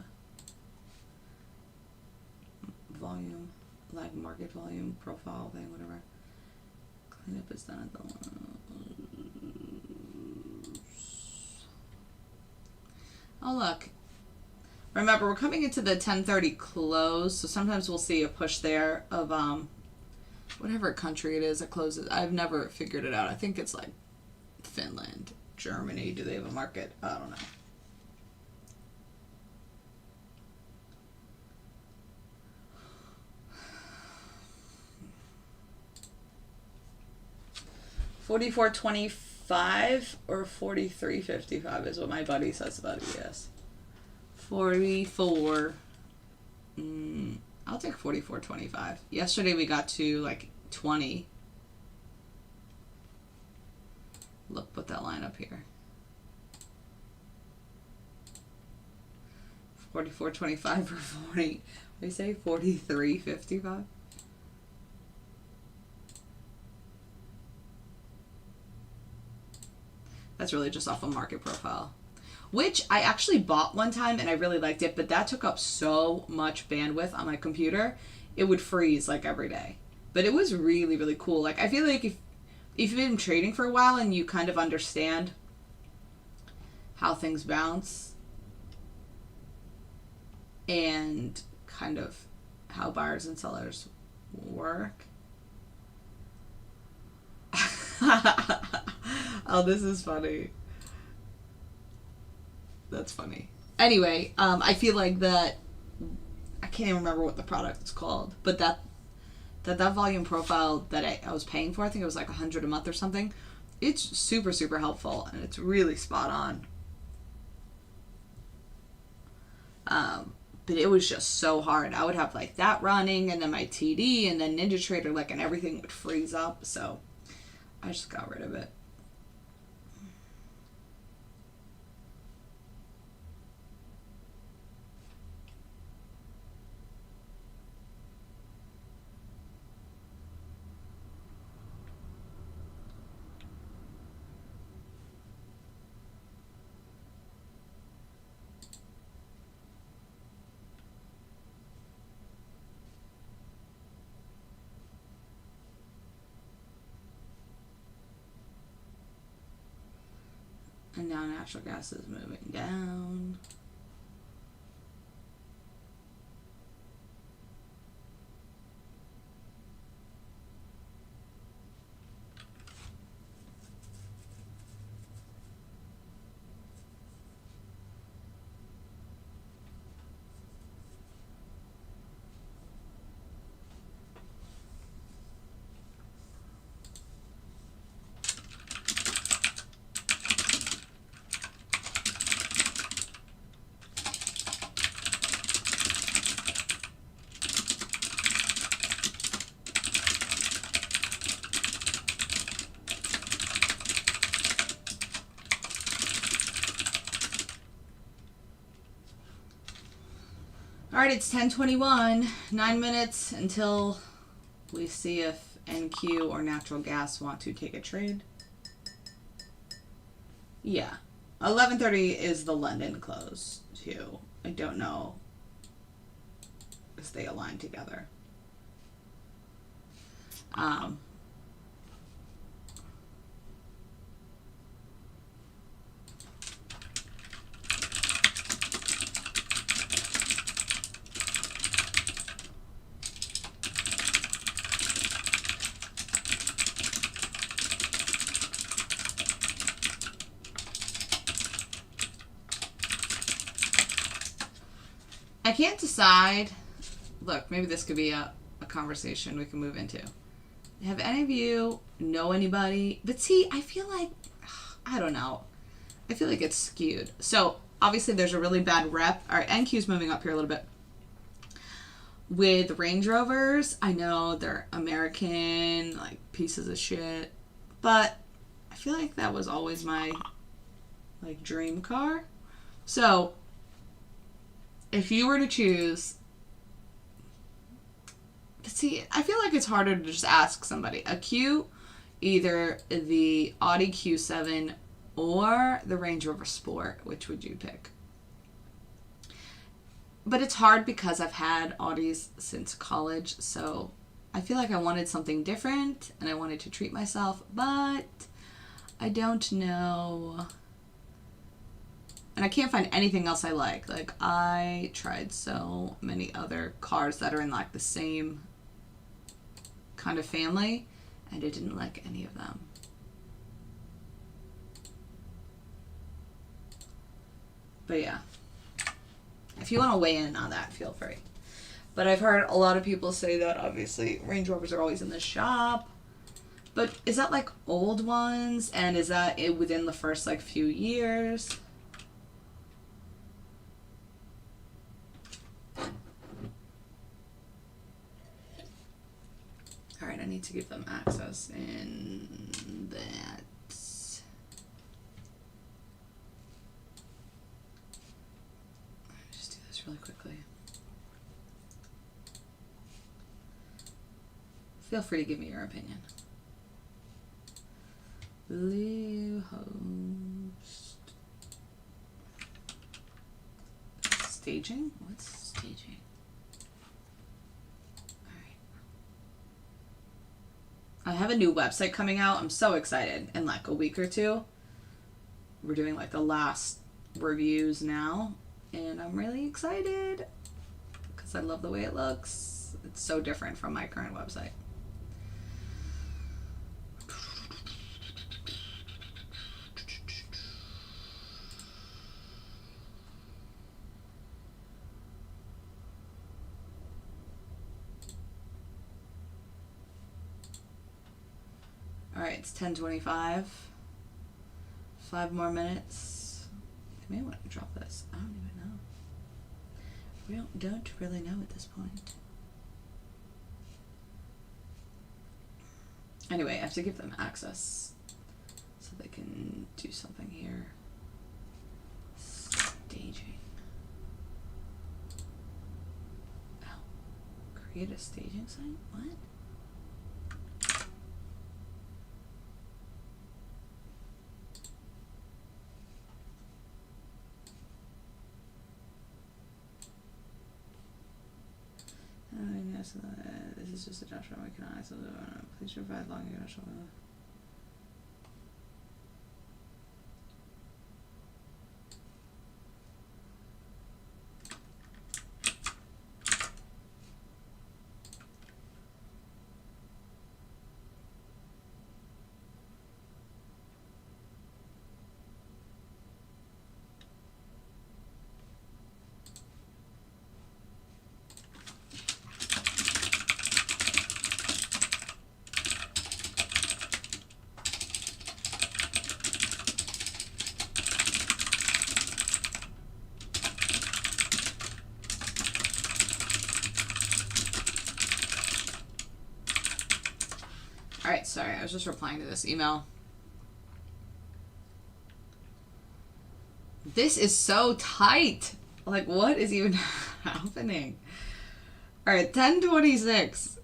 volume, like market volume profile thing, whatever. Cleanup is done at the one. Oh look. Remember, we're coming into the 10:30 close, so sometimes we'll see a push there of whatever country it is that closes. I've never figured it out. I think it's like Finland, Germany. Do they have a market? I don't know. $44.25 or $43.55 is what my buddy says about ES. 44. I'll take 44.25. Yesterday we got to like 20. Look, put that line up here. 44.25 or 40. They say 43.55. That's really just off a market profile, which I actually bought one time and I really liked it, but that took up so much bandwidth on my computer. It would freeze like every day. But it was really, really cool. Like, I feel like if you've been trading for a while and you kind of understand how things bounce and kind of how buyers and sellers work. Oh, this is funny. That's funny. Anyway, I feel like that, I can't even remember what the product is called, but that volume profile that I was paying for, I think it was like $100 a month or something. It's super, super helpful, and it's really spot on. But it was just so hard. I would have like that running, and then my TD, and then NinjaTrader, like, and everything would freeze up. So I just got rid of it. And now natural gas is moving down. All right, it's 10:21. 9 minutes until we see if NQ or natural gas want to take a trade. Yeah, 11:30 is the London close too. I don't know if they align together. I can't decide. Look, maybe this could be a conversation we can move into. Have any of you know anybody? But see, I feel like, I don't know. I feel like it's skewed. So obviously there's a really bad rep. All right, NQ's moving up here a little bit. With Range Rovers, I know they're American, like pieces of shit. But I feel like that was always my like dream car. So if you were to choose, see, I feel like it's harder to just ask somebody. A Q, either the Audi Q7 or the Range Rover Sport, which would you pick? But it's hard because I've had Audis since college, so I feel like I wanted something different and I wanted to treat myself, but I don't know. And I can't find anything else I like. Like, I tried so many other cars that are in like the same kind of family, and I didn't like any of them. But yeah, if you want to weigh in on that, feel free. But I've heard a lot of people say that obviously Range Rovers are always in the shop. But is that like old ones? And is that within the first like few years? All right, I need to give them access in that. Just do this really quickly. Feel free to give me your opinion. Blue host. Staging? What's staging? I have a new website coming out. I'm so excited. In like a week or two. We're doing like the last reviews now. And I'm really excited. Because I love the way it looks. It's so different from my current website. Alright, it's 10:25. 5 more minutes. I may want to drop this. I don't even know. We don't really know at this point. Anyway, I have to give them access so they can do something here. Staging. Oh. Create a staging site? What? This is just a Joshua. We can eyes. Please provide long Joshua. Alright, sorry, I was just replying to this email. This is so tight. Like, what is even happening? Alright, 10:26.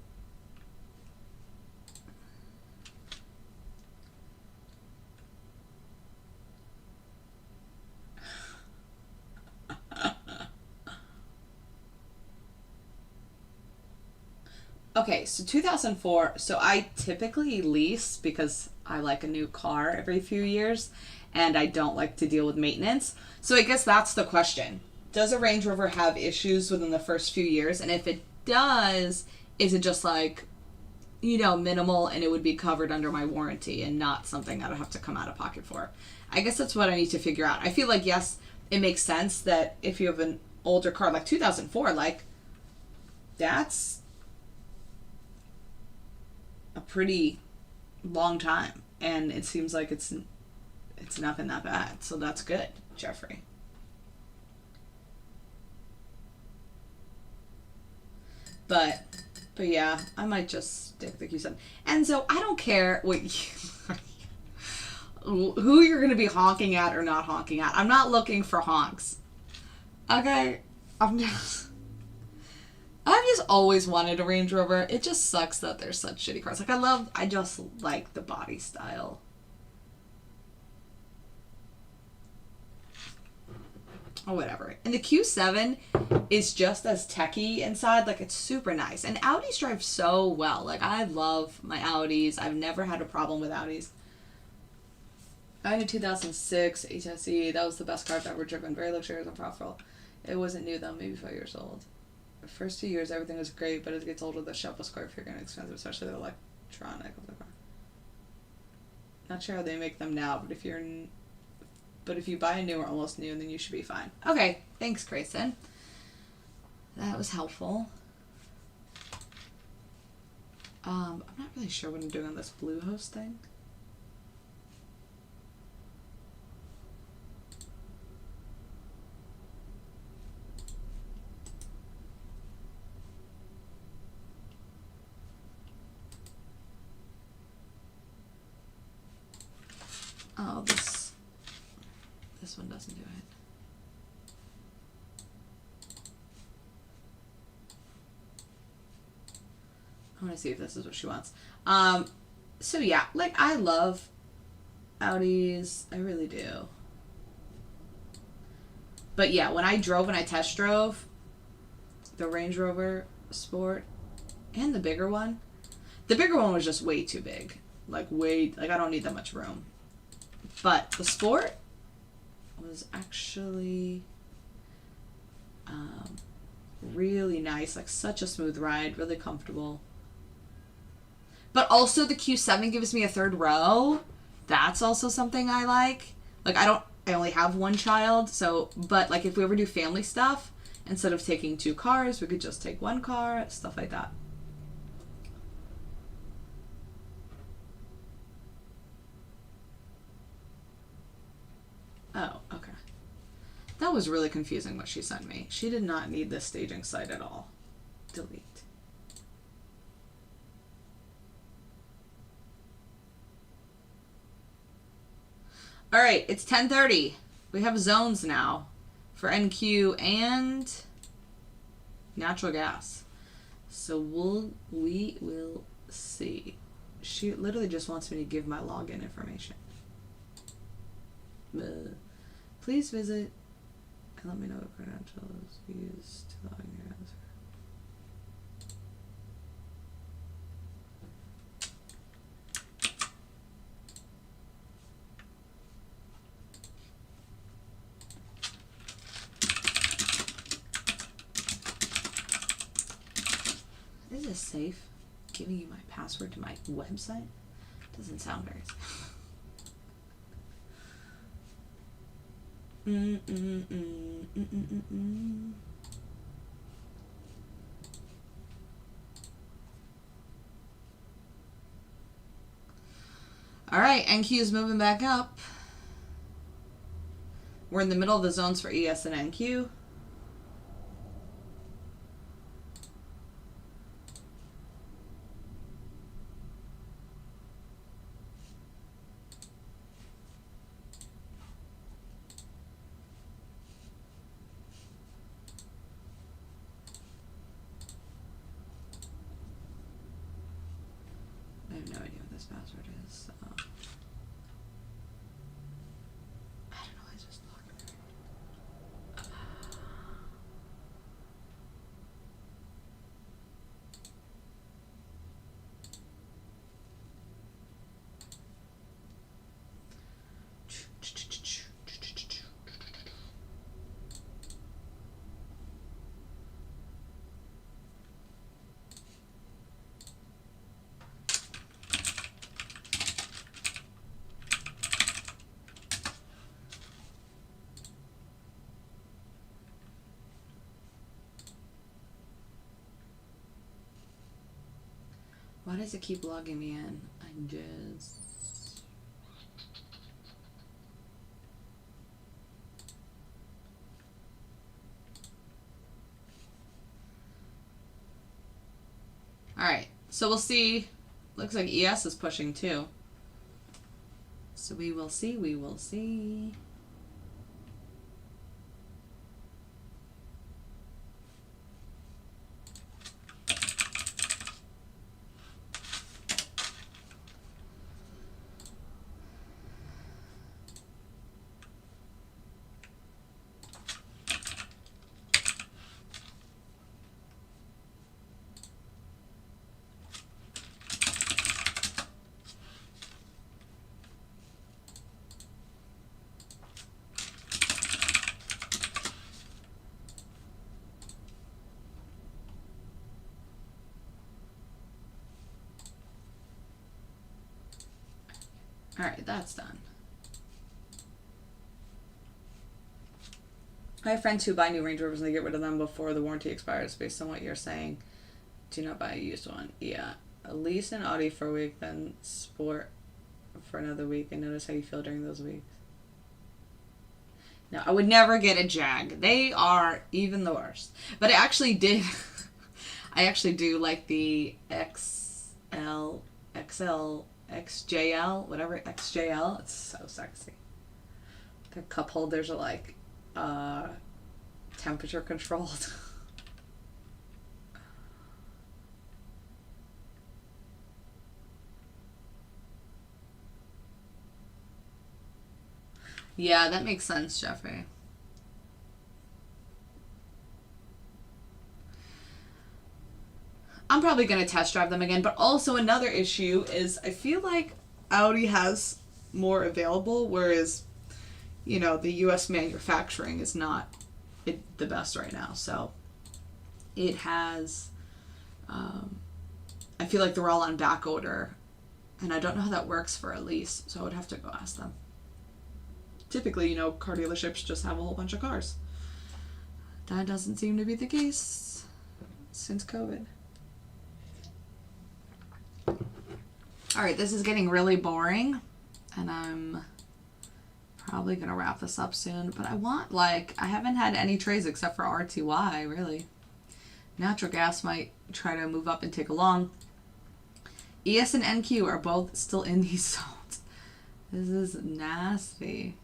Okay, so 2004, so I typically lease because I like a new car every few years and I don't like to deal with maintenance. So I guess that's the question. Does a Range Rover have issues within the first few years? And if it does, is it just like, you know, minimal and it would be covered under my warranty and not something that I have to come out of pocket for? I guess that's what I need to figure out. I feel like, yes, it makes sense that if you have older car, like 2004, like that's a pretty long time, and it seems like it's not been that bad, so that's good, Jeffrey. But yeah, I might just stick the Q7. And so I don't care what who you're going to be honking at or not honking at. I'm not looking for honks. Okay? I've just always wanted a Range Rover. It just sucks that they're such shitty cars. Like, I just like the body style. Or whatever. And the Q7 is just as techy inside. Like, it's super nice. And Audis drive so well. Like, I love my Audis. I've never had a problem with Audis. I had a 2006 HSE. That was the best car I've ever driven. Very luxurious and profitable. It wasn't new though, maybe 5 years old. The first 2 years, everything was great, but as it gets older, the shell was quite freaking expensive, especially the electronic of the car. Not sure how they make them now, but if you buy a new or almost new, then you should be fine. Okay, thanks, Grayson. That was helpful. I'm not really sure what I'm doing on this Bluehost thing. Oh, this one doesn't do it. I want to see if this is what she wants. So yeah, like, I love Audis. I really do. But yeah, when I test drove the Range Rover Sport and the bigger one was just way too big. Like, I don't need that much room. But the Sport was actually really nice. Like, such a smooth ride, really comfortable. But also the Q7 gives me a third row. That's also something I like. Like, I only have one child, so, but like, if we ever do family stuff, instead of taking 2 cars, we could just take 1 car, stuff like that. Oh, okay. That was really confusing what she sent me. She did not need this staging site at all. Delete. All right, it's 10:30. We have zones now for NQ and natural gas. So we will see. She literally just wants me to give my login information. Please visit and let me know what credentials used to log in your answer. Is this safe? Giving you my password to my website? Doesn't sound very safe. All right, NQ is moving back up. We're in the middle of the zones for ES and NQ. I have no idea what this password is, so. I don't know, I just logged in. does it keep logging me in? I just... Alright, so we'll see. Looks like ES is pushing too. So we will see, we will see. Alright, that's done. I have friends who buy new Range Rovers and they get rid of them before the warranty expires. Based on what you're saying, do not buy a used one. Yeah, lease an Audi for a week, then Sport for another week, and notice how you feel during those weeks. No, I would never get a Jag. They are even the worst. But I actually did. I actually do like the XL, XJL, whatever, XJL. It's so sexy. The cup holders are like temperature controlled. Yeah, that makes sense, Jeffrey. I'm probably going to test drive them again, but also another issue is I feel like Audi has more available, whereas, you know, the U.S. manufacturing is not the best right now. So it has, I feel like they're all on back order, and I don't know how that works for a lease, so I would have to go ask them. Typically, you know, car dealerships just have a whole bunch of cars. That doesn't seem to be the case since COVID. All right, this is getting really boring, and I'm probably going to wrap this up soon. But I want, like, I haven't had any trades except for RTY, really. Natural gas might try to move up and take a long. ES and NQ are both still in these zones. This is nasty.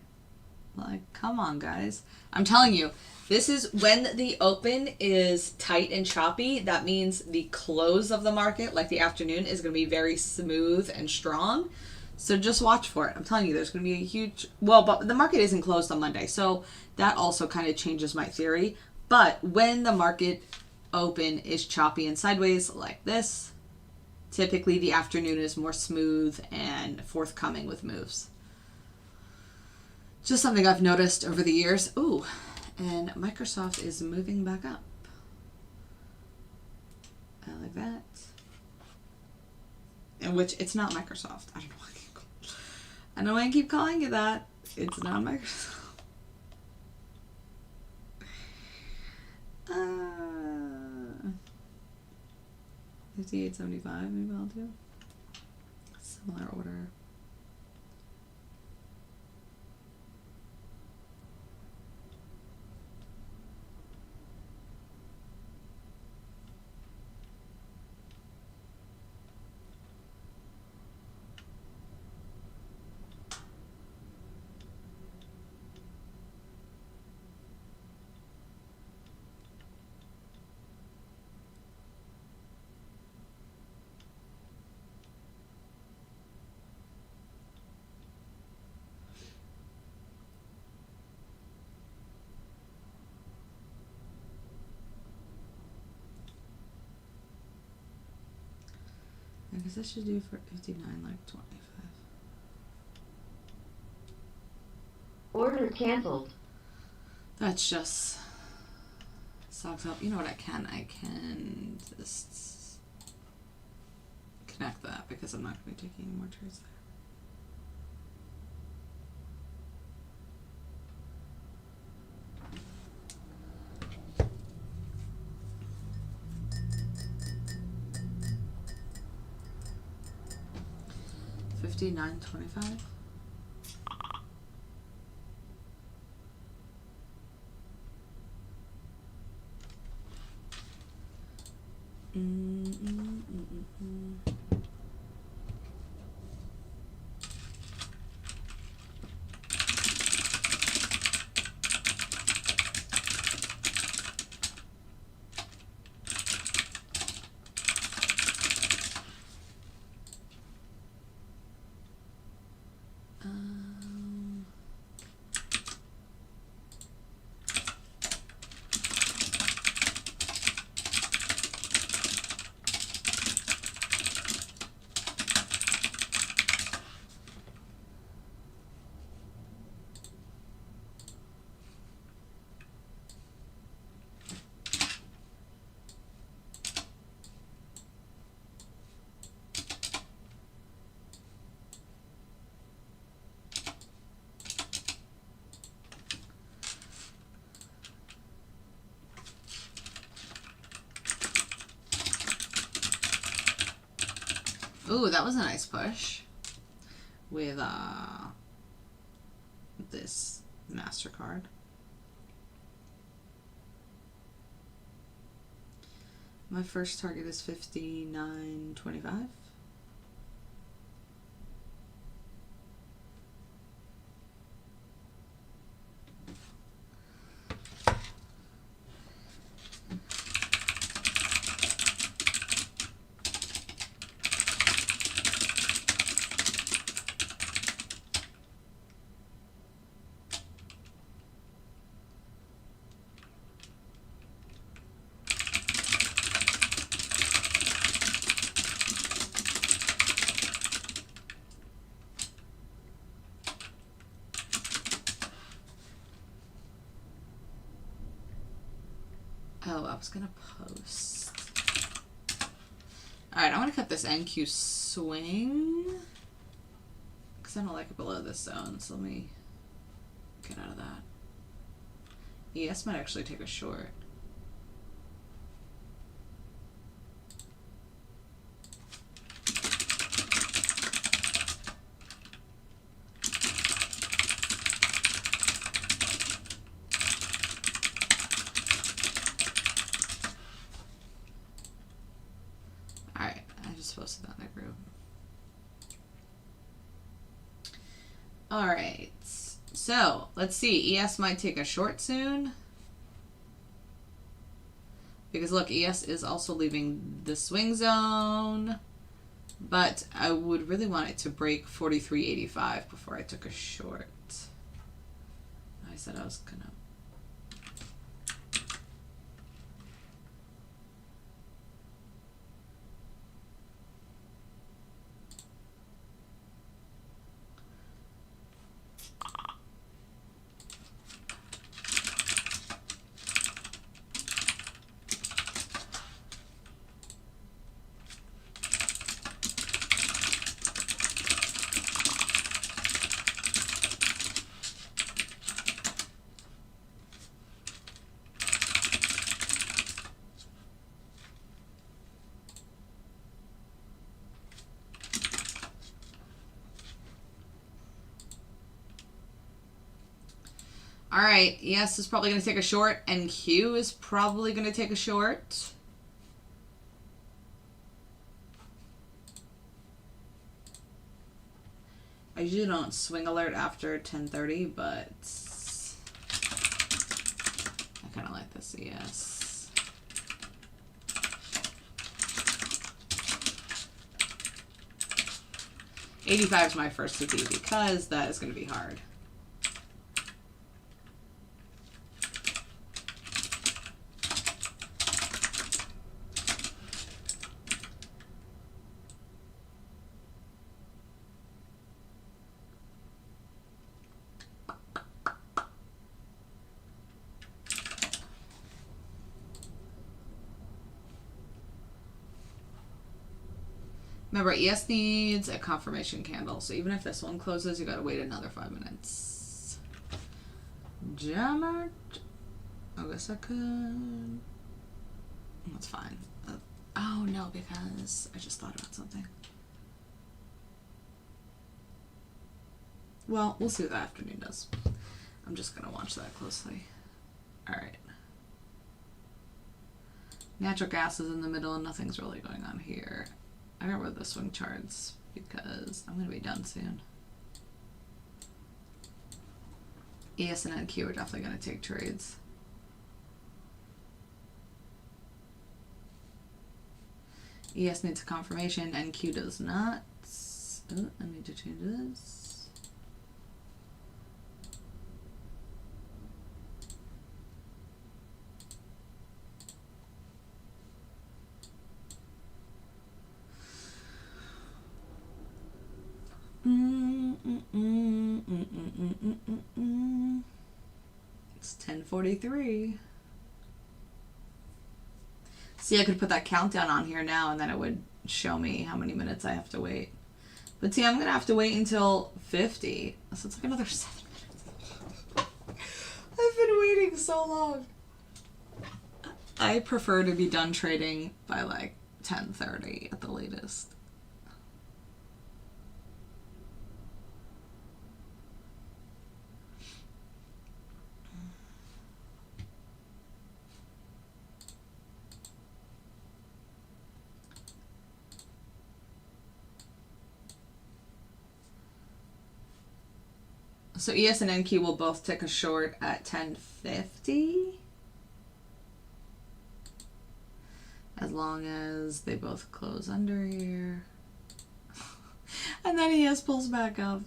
Like, come on, guys. I'm telling you, this is when the open is tight and choppy. That means the close of the market, like the afternoon, is going to be very smooth and strong. So just watch for it. I'm telling you, there's going to be a huge... Well, but the market isn't closed on Monday, so that also kind of changes my theory. But when the market open is choppy and sideways like this, typically the afternoon is more smooth and forthcoming with moves. Just something I've noticed over the years. Ooh, and Microsoft is moving back up. I like that. In which it's not Microsoft. I don't know why I keep calling it that. It's not Microsoft. 58.75 maybe I'll do. Similar order. I guess I should do for 59 like 25. Order canceled. That's just sucks up. You know what I can? I can just connect that because I'm not going to be taking any more trades there. 59.25. Ooh, that was a nice push with this MasterCard. My first target is 59.25. Oh, I was gonna post. Alright, I want to cut this NQ swing because I don't like it below this zone, so let me get out of that. ES might actually take a short. Posted that in the group. All right, so let's see. ES might take a short soon because look, ES is also leaving the swing zone, but I would really want it to break 43.85 before I took a short. I said I was gonna. All right, ES is probably going to take a short, and Q is probably going to take a short. I usually don't swing alert after 10:30, but I kind of like this ES. $85 is my first CP because that is going to be hard. Remember, ES needs a confirmation candle, so even if this one closes, you gotta wait another 5 minutes. Jammer. I guess I could. That's fine. Oh no, because I just thought about something. Well, we'll see what the afternoon does. I'm just going to watch that closely. All right. Natural gas is in the middle and nothing's really going on here. I got rid of the swing charts because I'm going to be done soon. ES and NQ are definitely going to take trades. ES needs a confirmation, NQ does not. Oh, I need to change this. It's 10:43. See, I could put that countdown on here now and then it would show me how many minutes I have to wait. But see, I'm going to have to wait until 50. So it's like another 7 minutes. I've been waiting so long. I prefer to be done trading by like 10:30 at the latest. So ES and NQ will both take a short at 10:50. As long as they both close under here. And then ES pulls back up.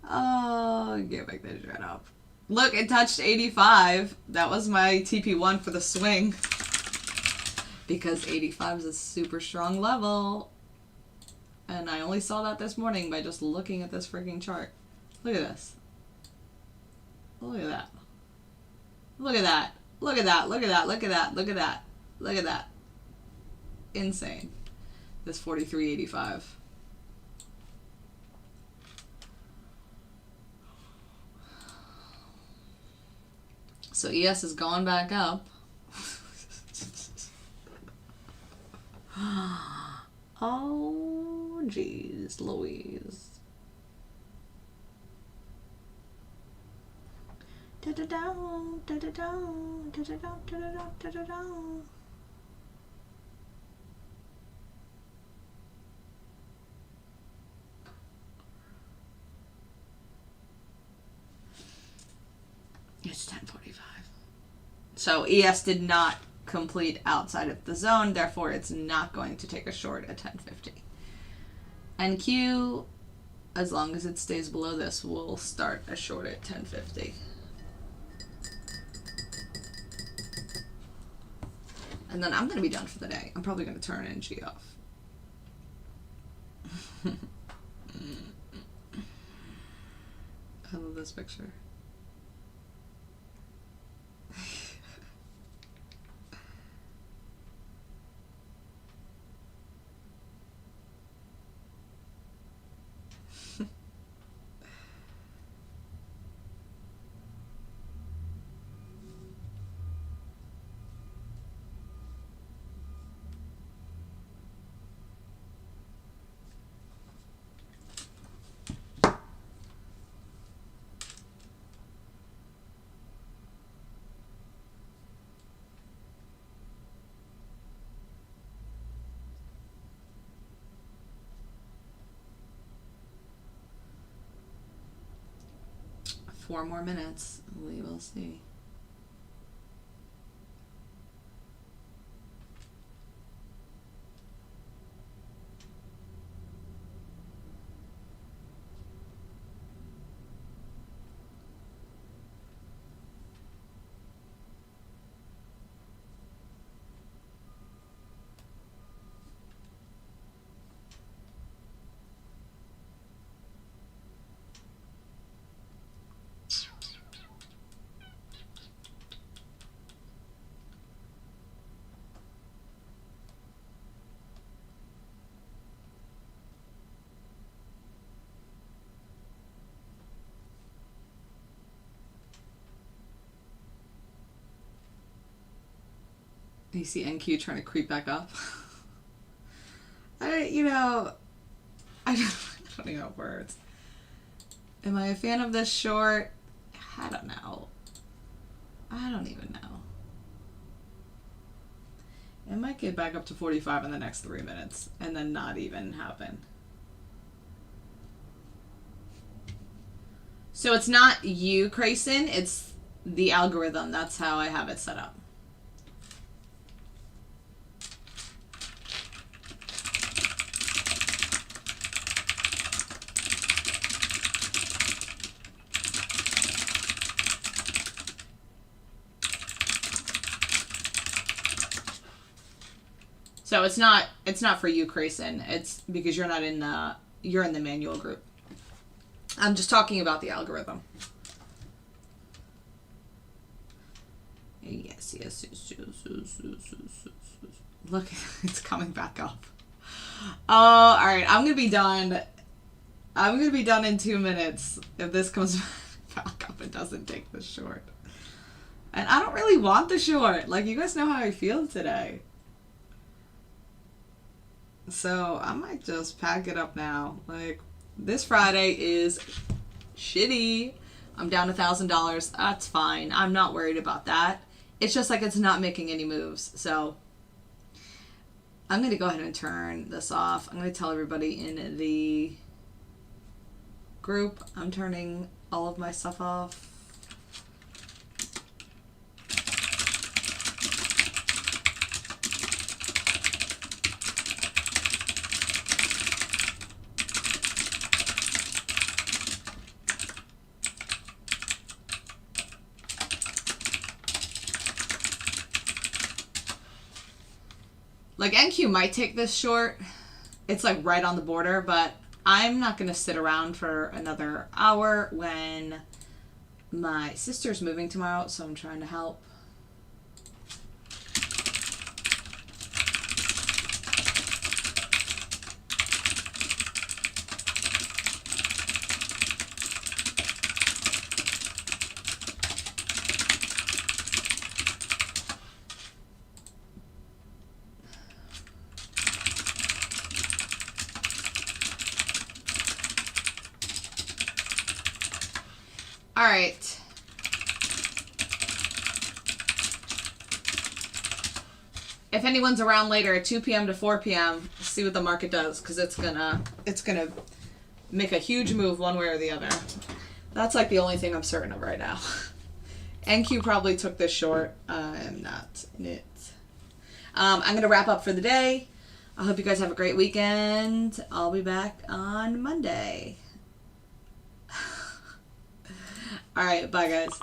Oh, get back that shit up. Look, it touched 85. That was my TP1 for the swing. Because 85 is a super strong level. And I only saw that this morning by just looking at this freaking chart. Look at this. Look at that. Look at that. Look at that. Look at that. Look at that. Look at that. Look at that. Insane. This 43.85. So ES is going back up. Oh, geez, Louise. Da-da-da, da-da-da, da-da-da, da-da-da, da-da-da. It's 10:45. So ES did not complete outside of the zone, therefore it's not going to take a short at 10:50. NQ, as long as it stays below this, will start a short at 10:50. And then I'm going to be done for the day. I'm probably going to turn NG off. I love this picture. Four more minutes. We will see. You see NQ trying to creep back up. I don't even have words. Am I a fan of this short? I don't know. I don't even know. It might get back up to 45 in the next 3 minutes and then not even happen. So it's not you, Grayson, it's the algorithm. That's how I have it set up. So it's not for you, Grayson. It's because you're not in the manual group. I'm just talking about the algorithm. Yes. Look, it's coming back up. Oh, all right. I'm gonna be done. I'm gonna be done in 2 minutes if this comes back up and doesn't take the short. And I don't really want the short. Like, you guys know how I feel today. So I might just pack it up now. Like, this Friday is shitty. I'm down $1,000. That's fine. I'm not worried about that. It's just like it's not making any moves. So I'm going to go ahead and turn this off. I'm going to tell everybody in the group I'm turning all of my stuff off. Like, NQ might take this short. It's like right on the border, but I'm not going to sit around for another hour when my sister's moving tomorrow, so I'm trying to help. All right. If anyone's around later at 2 p.m. to 4 p.m., see what the market does, because it's gonna make a huge move one way or the other. That's like the only thing I'm certain of right now. NQ probably took this short. I'm not in it. I'm gonna wrap up for the day. I hope you guys have a great weekend. I'll be back on Monday. All right, bye guys.